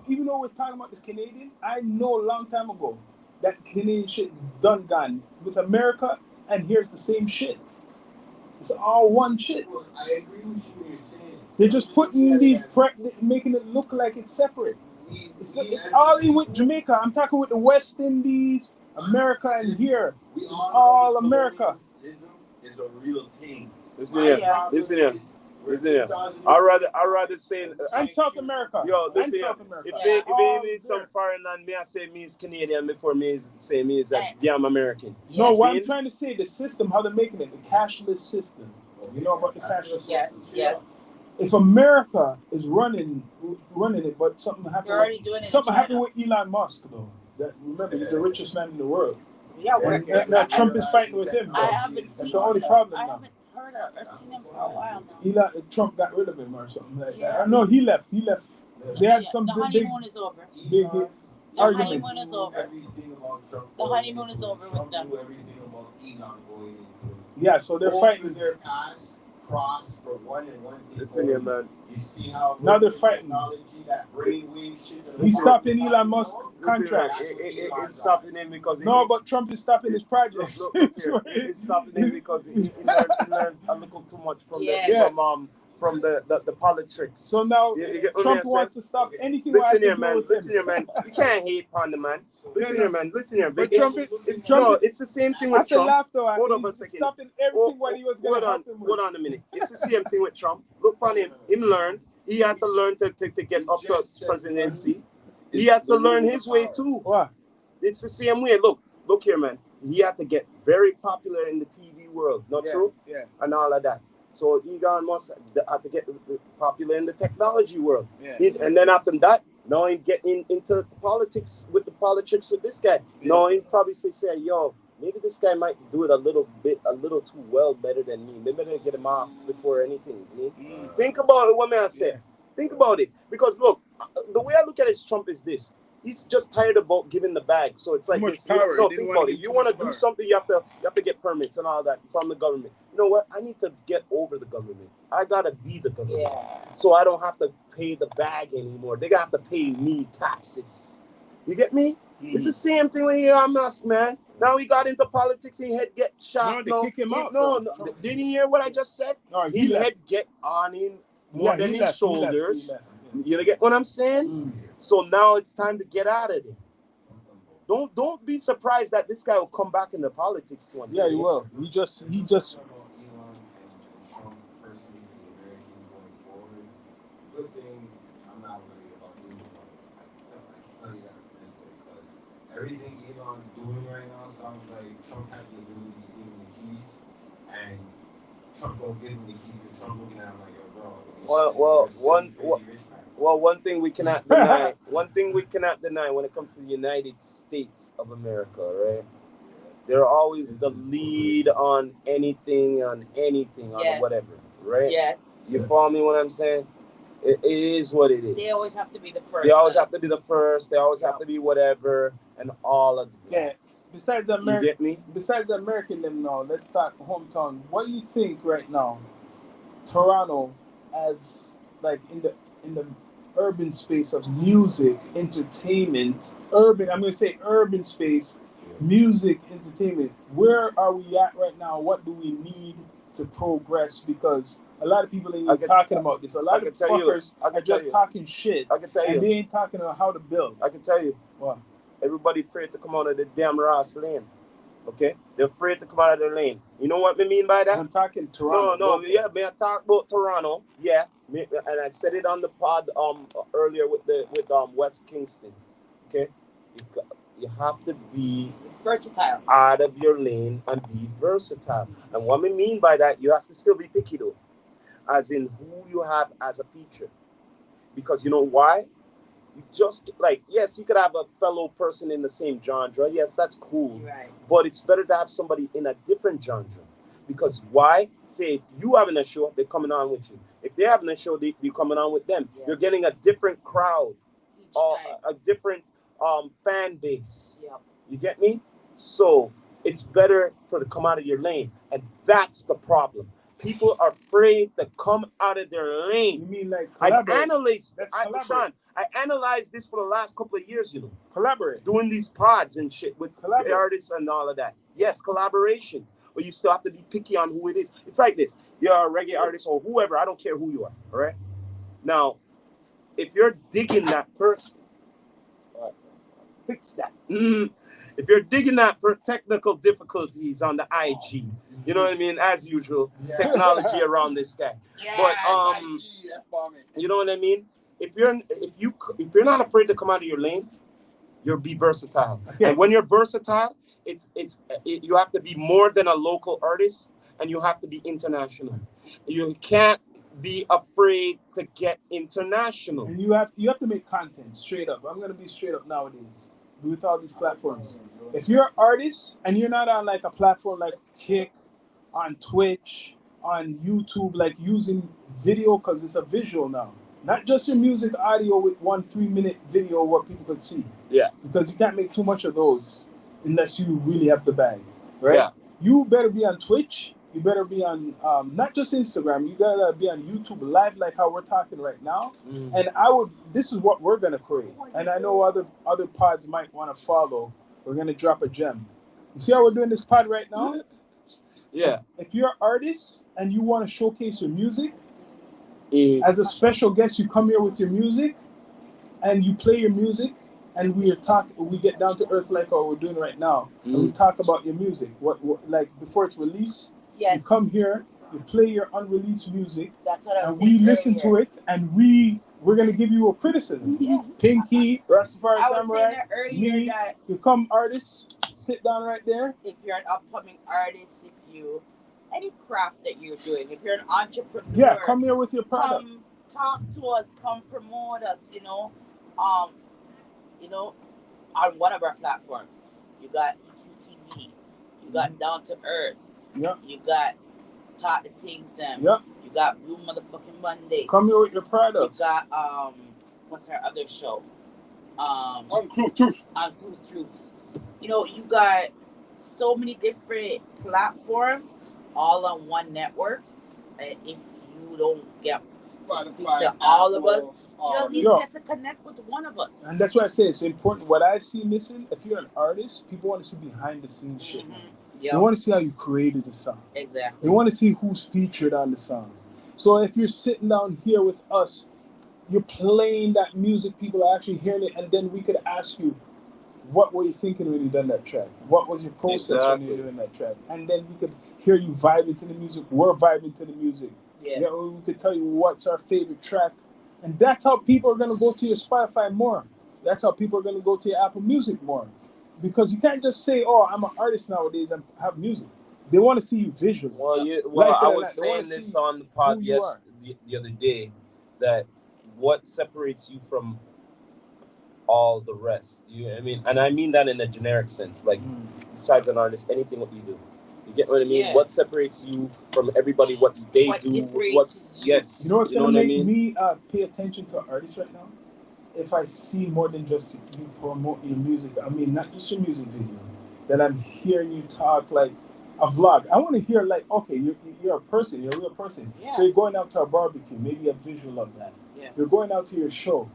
Speaker 1: even though we're talking about this Canadian, I know a long time ago that Canadian shit is gone with America, and here's the same shit. It's all one shit.
Speaker 3: Well, I agree with you when you're saying.
Speaker 1: They're just putting making it look like it's separate. It's all in with Jamaica. I'm talking with the West Indies, America, and here.
Speaker 3: We
Speaker 1: it's all America.
Speaker 3: Is a real thing.
Speaker 4: Listen here. I'd rather say
Speaker 1: and South America.
Speaker 4: Yo, listen here. If they mean some foreign land, me I say me is Canadian before me say me is damn American.
Speaker 1: No, what I'm trying to say, the system, how they're making it, the cashless system. You know about the cashless system?
Speaker 2: Yes.
Speaker 1: If America is running it, but something happened. Something happened with Elon Musk, though. Remember, he's the richest man in the world.
Speaker 2: Yeah,
Speaker 1: now Trump is fighting with him. That's the only problem now.
Speaker 2: I haven't heard or seen him for a while now.
Speaker 1: Trump got rid of him or something like that. No, he left. They had some
Speaker 2: the honeymoon is over.
Speaker 1: Big
Speaker 2: the honeymoon is over. The honeymoon is over with them.
Speaker 1: Yeah, so they're fighting.
Speaker 3: Their paths cross for one and one thing.
Speaker 4: It's in here, man.
Speaker 3: You see how
Speaker 1: now they're fighting.
Speaker 3: Technology, that brainwave shit.
Speaker 1: He's stopping Elon Musk contracts.
Speaker 4: It's stopping him because
Speaker 1: but Trump is stopping his projects.
Speaker 4: It's stopping him because he learned a little too much from the politics.
Speaker 1: So now Trump wants to stop anything.
Speaker 4: Listen here, man. You can't hate on the man. Listen here.
Speaker 1: But
Speaker 4: it's the same thing with Trump.
Speaker 1: Hold on a second. Stopping everything what he was going to help him with.
Speaker 4: Hold on a minute. It's the same thing with Trump. Look on him. Him learned. He had to learn to get up to presidency. He has to learn his way too.
Speaker 1: What?
Speaker 4: It's the same way. Look here, man. He had to get very popular in the TV world. Not true?
Speaker 1: Yeah.
Speaker 4: And all of that. So Elon Musk had to get popular in the technology world.
Speaker 1: Yeah.
Speaker 4: And then after that, now he's getting into the politics with this guy. Yeah. Now he probably say, yo, maybe this guy might do it a little too well, better than me. Maybe better get him off before anything. See? Think about it, what may I say? Yeah. Think about it. Because look, the way I look at it, Trump is this. He's just tired about giving the bag. So it's like this.
Speaker 1: Power.
Speaker 4: No, think about it. You want to do something, you have to get permits and all that from the government. You know what? I need to get over the government. I gotta be the government. Yeah. So I don't have to pay the bag anymore. They gotta have to pay me taxes. You get me? It's the same thing with Elon Musk, man. Now he got into politics and he had get shot.
Speaker 1: No, they kick him out.
Speaker 4: No. Didn't you hear what I just said?
Speaker 1: No,
Speaker 4: he had get on him more than his shoulders. He left. You get what I'm saying? So now it's time to get out of there. Don't be surprised that this guy will come back into politics one day.
Speaker 1: Yeah, he will. He just.
Speaker 3: Elon and Trump personally for the Americans going forward. Good thing I'm not worried about Elon. I can tell you that this way because everything Elon's doing right now sounds like Trump had the ability to give him the keys, and Trump don't give him the keys. And Trump looking at him like, yo, bro.
Speaker 4: One thing we cannot deny. One thing we cannot deny when it comes to the United States of America, right? They're always the lead on anything, on whatever, right?
Speaker 2: Yes.
Speaker 4: You follow me what I'm saying? It is what it is.
Speaker 2: They always have to be the first.
Speaker 4: They always have to be the first. They always have
Speaker 2: Yeah.
Speaker 4: to be whatever and all of that.
Speaker 1: Besides
Speaker 4: You
Speaker 1: America,
Speaker 4: get me?
Speaker 1: besides the American them now, let's talk hometown. What do you think right now, Toronto, as like in the urban space of music, entertainment, urban. I'm gonna say urban space, music, entertainment. Where are we at right now? What do we need to progress? Because a lot of people ain't talking about this. A lot of fuckers are just talking shit.
Speaker 4: I can tell you.
Speaker 1: And they ain't talking about how to build.
Speaker 4: I can tell you.
Speaker 1: What?
Speaker 4: Everybody afraid to come out of the damn Ross lane. Okay? They're afraid to come out of their lane. You know what I mean by that?
Speaker 1: I'm talking Toronto.
Speaker 4: No, yeah, man, I talk about Toronto. Yeah. And I said it on the pod earlier with West Kingston. Okay? You have to be
Speaker 2: versatile,
Speaker 4: out of your lane and be versatile. And what I mean by that, you have to still be picky though. As in who you have as a feature. Because you know why? You just like, yes, you could have a fellow person in the same genre. Yes, that's cool.
Speaker 2: Right.
Speaker 4: But it's better to have somebody in a different genre. Because why? Say, if you having a show, they're coming on with you. If they're having a show, they're coming on with them.
Speaker 2: Yes.
Speaker 4: You're getting a different crowd. A different fan base.
Speaker 2: Yep.
Speaker 4: You get me? So it's better to come out of your lane. And that's the problem. People are afraid to come out of their lane.
Speaker 1: You mean like
Speaker 4: collaborate? I analyzed this for the last couple of years, you know.
Speaker 1: Collaborate.
Speaker 4: Doing these pods and shit with artists and all of that. Yes, collaborations. But you still have to be picky on who it is. It's like this. You're a reggae artist or whoever. I don't care who you are. All right? Now, if you're digging that person, fix that. If you're digging that for technical difficulties on the IG, you know what I mean? As usual, technology around this guy.
Speaker 2: Yes.
Speaker 4: But you know what I mean? If you're not afraid to come out of your lane, you'll be versatile. Okay. And when you're versatile, you have to be more than a local artist, and you have to be international. You can't be afraid to get international.
Speaker 1: And you have to make content straight up. I'm gonna be straight up nowadays with all these platforms. If you're an artist and you're not on like a platform like Kick, on Twitch, on YouTube, like using video because it's a visual now. Not just your music audio with 1 3-minute video what people could see.
Speaker 4: Yeah.
Speaker 1: Because you can't make too much of those unless you really have the bag. Right?
Speaker 4: Yeah.
Speaker 1: You better be on Twitch. You better be on not just Instagram. You gotta be on YouTube live, like how we're talking right now. And this is what we're gonna create. And I know other pods might want to follow. We're gonna drop a gem. You see how we're doing this pod right now?
Speaker 4: Yeah.
Speaker 1: If you're an artist and you want to showcase your music, as a special guest, you come here with your music, and you play your music, and we get down to earth like what we're doing right now, and we talk about your music. What like before it's released.
Speaker 2: Yes.
Speaker 1: You come here, you play your unreleased music,
Speaker 2: that's what I was
Speaker 1: and we listen to it, and we're gonna give you a criticism.
Speaker 2: Yeah.
Speaker 1: Pinky, Rastafari Samurai,
Speaker 2: me,
Speaker 1: that you come artists, sit down right there.
Speaker 2: If you're an upcoming artist, any craft that you're doing, if you're an entrepreneur,
Speaker 1: yeah, come here with your product.
Speaker 2: Come talk to us, come promote us. On one of our platforms, you got EQTV, you got Down to Earth.
Speaker 1: Yep.
Speaker 2: You got Talk the Things them.
Speaker 1: Yep.
Speaker 2: You got Blue Motherfucking Mondays.
Speaker 1: Come here with your products.
Speaker 2: You got what's our other show?
Speaker 3: Uncouth Truth.
Speaker 2: Uncouth Truth. You got so many different platforms all on one network. If you don't get
Speaker 3: Spotify,
Speaker 2: to all of us, you at least get to connect with one of us.
Speaker 1: And that's why I say it's important. What I've seen missing, if you're an artist, people want to see behind the scenes shit.
Speaker 2: Yep.
Speaker 1: They want to see how you created the song.
Speaker 2: Exactly.
Speaker 1: They want to see who's featured on the song. So if you're sitting down here with us, you're playing that music, people are actually hearing it, and then we could ask you, what were you thinking when you done that track? What was your process when you were doing that track? And then we could hear you vibing to the music. We're vibing to the music.
Speaker 2: Yeah.
Speaker 1: We could tell you what's our favorite track. And that's how people are going to go to your Spotify more. That's how people are going to go to your Apple Music more. Because you can't just say, "Oh, I'm an artist nowadays and have music." They want to see you visually.
Speaker 4: Well, I was saying this on the pod the other day, that what separates you from all the rest. And I mean that in a generic sense. Like, besides an artist, anything what you do You get what I mean?
Speaker 2: Yeah.
Speaker 4: What separates you from everybody? What they
Speaker 2: What
Speaker 4: do?
Speaker 2: differentiates you?
Speaker 4: Yes.
Speaker 1: You know what's
Speaker 4: You know
Speaker 1: gonna
Speaker 4: what I
Speaker 1: make
Speaker 4: mean?
Speaker 1: me pay attention to artists right now? If I see more than just you promote your music. I mean, not just your music video. That I'm hearing you talk like a vlog. I want to hear like, okay, you're a person, you're a real person.
Speaker 2: Yeah.
Speaker 1: So you're going out to a barbecue, maybe a visual of that.
Speaker 2: Yeah.
Speaker 1: You're going out to your show.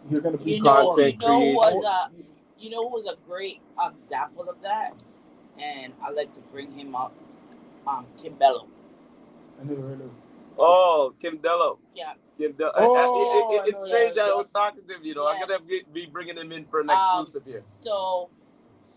Speaker 1: You're gonna be
Speaker 2: You know,
Speaker 4: Content
Speaker 2: you know who was
Speaker 4: creation.
Speaker 2: you know who was a great example of that, and I like to bring him up. Kim Bello.
Speaker 1: I never heard of.
Speaker 4: Oh, Kim Dello.
Speaker 2: Yeah.
Speaker 4: Kim Dello.
Speaker 1: Oh,
Speaker 4: It's
Speaker 1: I know,
Speaker 4: strange
Speaker 1: yeah,
Speaker 4: that I was talking to him. You know, I'm
Speaker 2: Yes.
Speaker 4: gonna be bringing him in for an exclusive here.
Speaker 2: So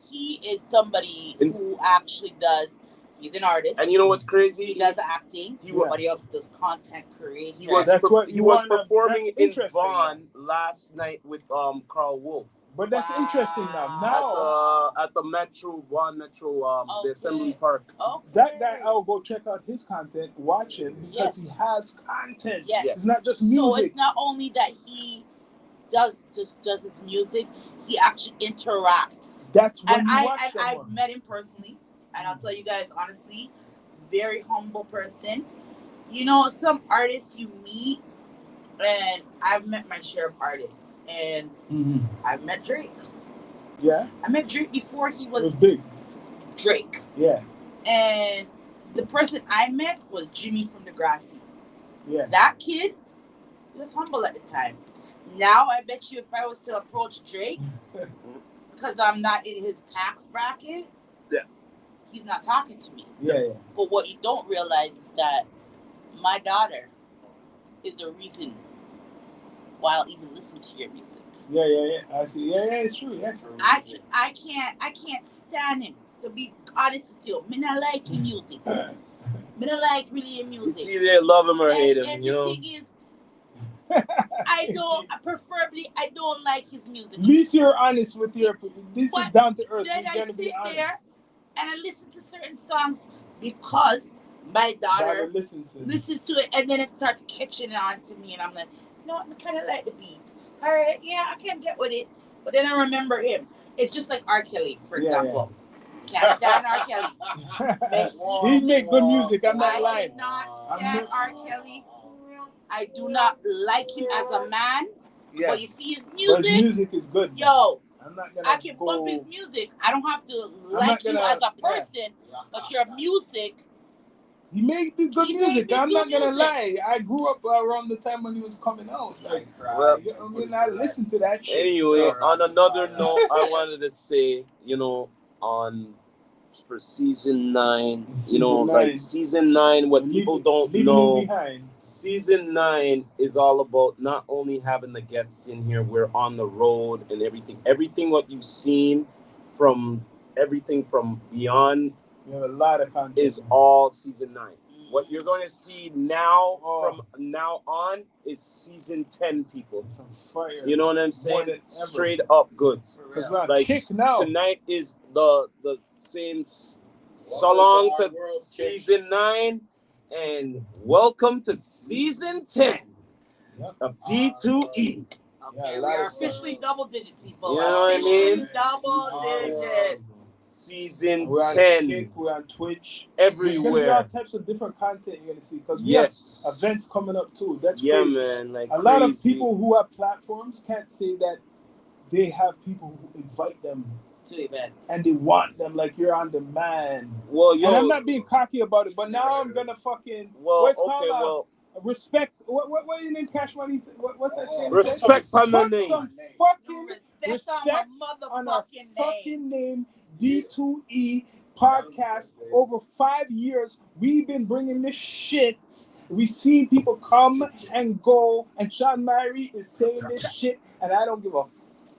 Speaker 2: he is somebody who actually does. He's an artist.
Speaker 4: And you know what's crazy?
Speaker 2: He does acting, but he also does content creation.
Speaker 4: He was
Speaker 1: That's what
Speaker 4: he
Speaker 1: you
Speaker 4: was
Speaker 1: wanna-
Speaker 4: performing
Speaker 1: that's
Speaker 4: in
Speaker 1: interesting,
Speaker 4: Vaughn last night with Carl Wolf
Speaker 1: But that's
Speaker 2: Wow.
Speaker 1: interesting now.
Speaker 4: at
Speaker 1: Now
Speaker 4: the Metro Vaughn Metro the
Speaker 2: Okay.
Speaker 4: Assembly Park.
Speaker 2: Okay.
Speaker 1: that guy, I'll go check out his content, watch him because
Speaker 2: Yes.
Speaker 1: he has content.
Speaker 2: Yes.
Speaker 1: It's not just
Speaker 2: So
Speaker 1: music.
Speaker 2: it's not only that he does his music, he actually interacts.
Speaker 1: That's when
Speaker 2: And
Speaker 1: you watch
Speaker 2: I've
Speaker 1: someone.
Speaker 2: met him personally, and I'll tell you guys honestly, very humble person. You know, some artists you meet, and I've met my share of artists, and I've met Drake.
Speaker 1: Yeah,
Speaker 2: I met Drake before he
Speaker 1: it
Speaker 2: was
Speaker 1: was big.
Speaker 2: Drake,
Speaker 1: Yeah,
Speaker 2: and the person I met was Jimmy from Degrassi.
Speaker 1: yeah.
Speaker 2: That kid was humble at the time. Now I bet you if I was to approach Drake, because I'm not in his tax bracket, he's not talking to me.
Speaker 1: Yeah.
Speaker 2: But what you don't realize is that my daughter is the reason why I'll even listen to your music.
Speaker 1: Yeah. I see. Yeah, it's true. Yes.
Speaker 2: I can't stand him. To be honest with you, me not like his music. Me not like really your
Speaker 4: It's
Speaker 2: music.
Speaker 4: either love him or hate him.
Speaker 2: And
Speaker 4: You
Speaker 2: the
Speaker 4: know.
Speaker 2: thing is, preferably I don't like his music.
Speaker 1: At least you're honest with your. This is down to earth.
Speaker 2: Then
Speaker 1: You're
Speaker 2: I
Speaker 1: gonna
Speaker 2: sit
Speaker 1: be honest.
Speaker 2: there and I listen to certain songs because my daughter
Speaker 1: listens
Speaker 2: to it, and then it starts catching on to me, and I'm like, no, I kind of like the beat. All right, yeah, I can get with it. But then I remember him. It's just like R. Kelly, for example. Can't stand R. Kelly.
Speaker 1: He make good music. I'm not
Speaker 2: I
Speaker 1: lying.
Speaker 2: cannot stand R. Kelly. I do not like him as a man.
Speaker 3: Yeah.
Speaker 2: But you see his
Speaker 1: But
Speaker 2: music.
Speaker 1: his music is good.
Speaker 2: Yo,
Speaker 1: I'm not gonna
Speaker 2: I can bump his music. I don't have to like you as a person, but your music.
Speaker 1: He made good
Speaker 2: He
Speaker 1: music.
Speaker 2: made
Speaker 1: I'm
Speaker 2: good
Speaker 1: not gonna
Speaker 2: music.
Speaker 1: lie. I grew up around the time when he was coming out. Like,
Speaker 4: Well,
Speaker 1: you know what I mean? I listened to that shit.
Speaker 4: Anyway, on another note, I wanted to say, you know, for season 9, like season 9, what people don't know, season 9 is all about not only having the guests in here, we're on the road and everything what you've seen from everything from beyond
Speaker 1: We have a lot of content.
Speaker 4: is all season 9. What you're going to see now from now on is season 10, people.
Speaker 1: Some fire.
Speaker 4: You know what I'm saying?
Speaker 1: than ever.
Speaker 4: Straight up goods.
Speaker 1: Because we're on
Speaker 4: Like
Speaker 1: kick now.
Speaker 4: tonight is the same so long to season 9 and welcome to season 10 of D2E.
Speaker 2: Okay, we are officially double digit people.
Speaker 4: You know what I mean?
Speaker 2: Double digits.
Speaker 4: Season
Speaker 1: We're on
Speaker 4: 10.
Speaker 1: Kick, we're on Twitch.
Speaker 4: Everywhere.
Speaker 1: There's gonna be all types of different content you're gonna see because we have events coming up too. That's crazy.
Speaker 4: Man, like
Speaker 1: a lot of people who have platforms can't say that they have people who invite them
Speaker 2: to events
Speaker 1: and they want them like you're on demand.
Speaker 4: Well,
Speaker 1: and I'm not being cocky about it, but now I'm gonna fucking respect. What your name? Cash Money. What's that saying?
Speaker 4: Respect on the name.
Speaker 1: Some fucking
Speaker 2: respect on our
Speaker 1: fucking name. D2E podcast. Over 5 years, we've been bringing this shit. We've seen people come and go, and Sean Mary is saying this shit, and I don't give a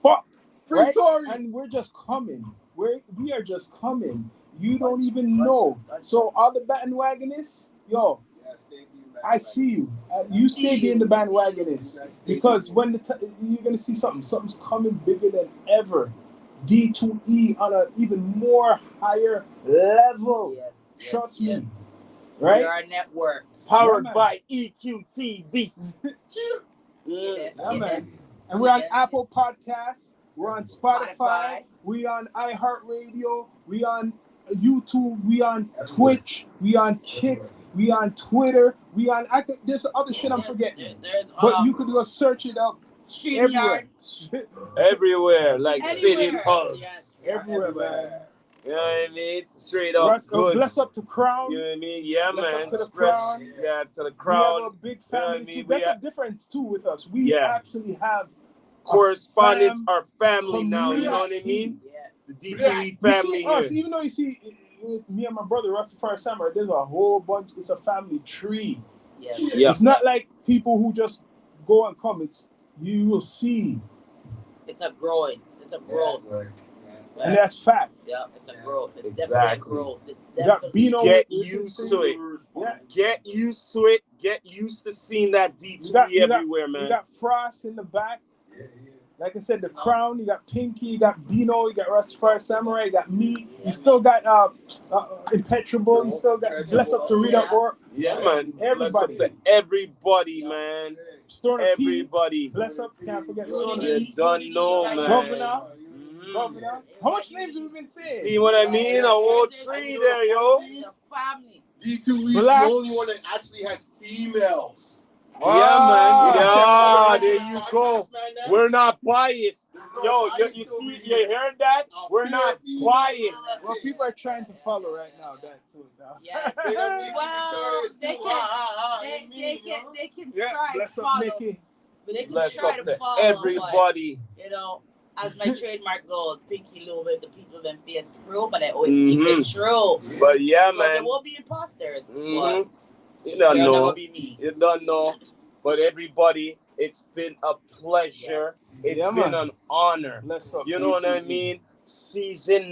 Speaker 1: fuck. Right? And we're just coming. We are just coming. You don't even know. So all the bandwagonists, yo, I see you. You stay being the bandwagonist because when you're gonna see something's coming bigger than ever. D2E on an even more higher level. Trust me. Right?
Speaker 2: We are a network.
Speaker 4: Powered by EQTV.
Speaker 1: Man. And we're on Apple Podcasts. We're on Spotify. We on iHeartRadio. We on YouTube, we on Twitch, we on Kick, we on Twitter, we on. There's other shit I'm forgetting. But you could go search it up everywhere.
Speaker 4: Everywhere, like
Speaker 2: Anywhere.
Speaker 4: City Pulse.
Speaker 2: Yes.
Speaker 1: Everywhere, man.
Speaker 4: You know what I mean? Straight up good.
Speaker 1: Bless up to Crown.
Speaker 4: You know what I mean? Yeah,
Speaker 1: Bless
Speaker 4: man.
Speaker 1: up to the
Speaker 4: Spread-
Speaker 1: Crown.
Speaker 4: Yeah, to the
Speaker 1: We
Speaker 4: Crown.
Speaker 1: have a big
Speaker 4: You know what I
Speaker 1: family
Speaker 4: mean?
Speaker 1: too. That's a difference too with us. We actually have
Speaker 4: Correspondents
Speaker 1: fam,
Speaker 4: are family now. You know what I mean?
Speaker 2: Yeah.
Speaker 4: The D2E family
Speaker 1: you see us,
Speaker 4: here.
Speaker 1: even though you see me and my brother Rastafari Samurai, there's a whole bunch. It's a family tree.
Speaker 2: Yes.
Speaker 4: Yeah.
Speaker 1: It's not like people who just go and come. It's you will see,
Speaker 2: It's a growing. It's a growth.
Speaker 1: and that's fact.
Speaker 2: Yeah, it's a growth. It's
Speaker 4: Exactly.
Speaker 2: definitely a growth. It's
Speaker 1: You got
Speaker 2: definitely
Speaker 1: Bino
Speaker 4: Get
Speaker 1: with
Speaker 4: used
Speaker 1: his
Speaker 4: to
Speaker 1: thing.
Speaker 4: it.
Speaker 1: Yeah.
Speaker 4: Get used to it. Get used to seeing that D2E
Speaker 1: You got-
Speaker 4: everywhere, man.
Speaker 1: You got Frost in the back. Like I said, the Crown. You got Pinky. You got Bino. You got Rastafari Samurai. You got me. You still got Impenetrable. You still got Bless Up to Rita or
Speaker 4: Yeah, man. Bless up
Speaker 1: everybody.
Speaker 4: to everybody, man.
Speaker 1: Stoner P.
Speaker 4: Everybody.
Speaker 1: Bless up. Can't forget Stoner
Speaker 4: You
Speaker 1: P.
Speaker 4: don't know, man.
Speaker 1: Governor.
Speaker 4: Mhm.
Speaker 1: Governor. How much names have we been saying?
Speaker 4: See what I mean? A whole tree there, yo.
Speaker 2: It's a family.
Speaker 3: D2E is the
Speaker 1: Black.
Speaker 3: only one that actually has females.
Speaker 4: Yeah, man. Yeah,
Speaker 3: Ah.
Speaker 4: there you go. We're not biased. Yo, you see, you heard that? We're not biased.
Speaker 1: Well, people are trying to follow right now. That's it now.
Speaker 2: Yes.
Speaker 3: They don't need to be
Speaker 2: Well,
Speaker 3: victorious
Speaker 2: they
Speaker 3: too.
Speaker 2: can
Speaker 1: Yeah,
Speaker 2: try
Speaker 1: bless
Speaker 2: to
Speaker 1: up,
Speaker 2: follow,
Speaker 1: Nikki.
Speaker 2: but they can
Speaker 4: Bless
Speaker 2: try
Speaker 4: up
Speaker 2: to
Speaker 4: to
Speaker 2: follow.
Speaker 4: everybody.
Speaker 2: But, you know, as my trademark goes, Pinky Lou with the people them face screw, but I always keep it true.
Speaker 4: But yeah,
Speaker 2: So
Speaker 4: man.
Speaker 2: there will be imposters,
Speaker 4: Mhm.
Speaker 2: but
Speaker 4: You don't
Speaker 2: it'll
Speaker 4: know.
Speaker 2: never be me.
Speaker 4: You don't know. But everybody, it's been a pleasure.
Speaker 2: Yes.
Speaker 4: It's
Speaker 1: Yeah,
Speaker 4: been
Speaker 1: man.
Speaker 4: an honor.
Speaker 1: Bless up.
Speaker 4: You know what I
Speaker 1: D2E.
Speaker 4: mean? Season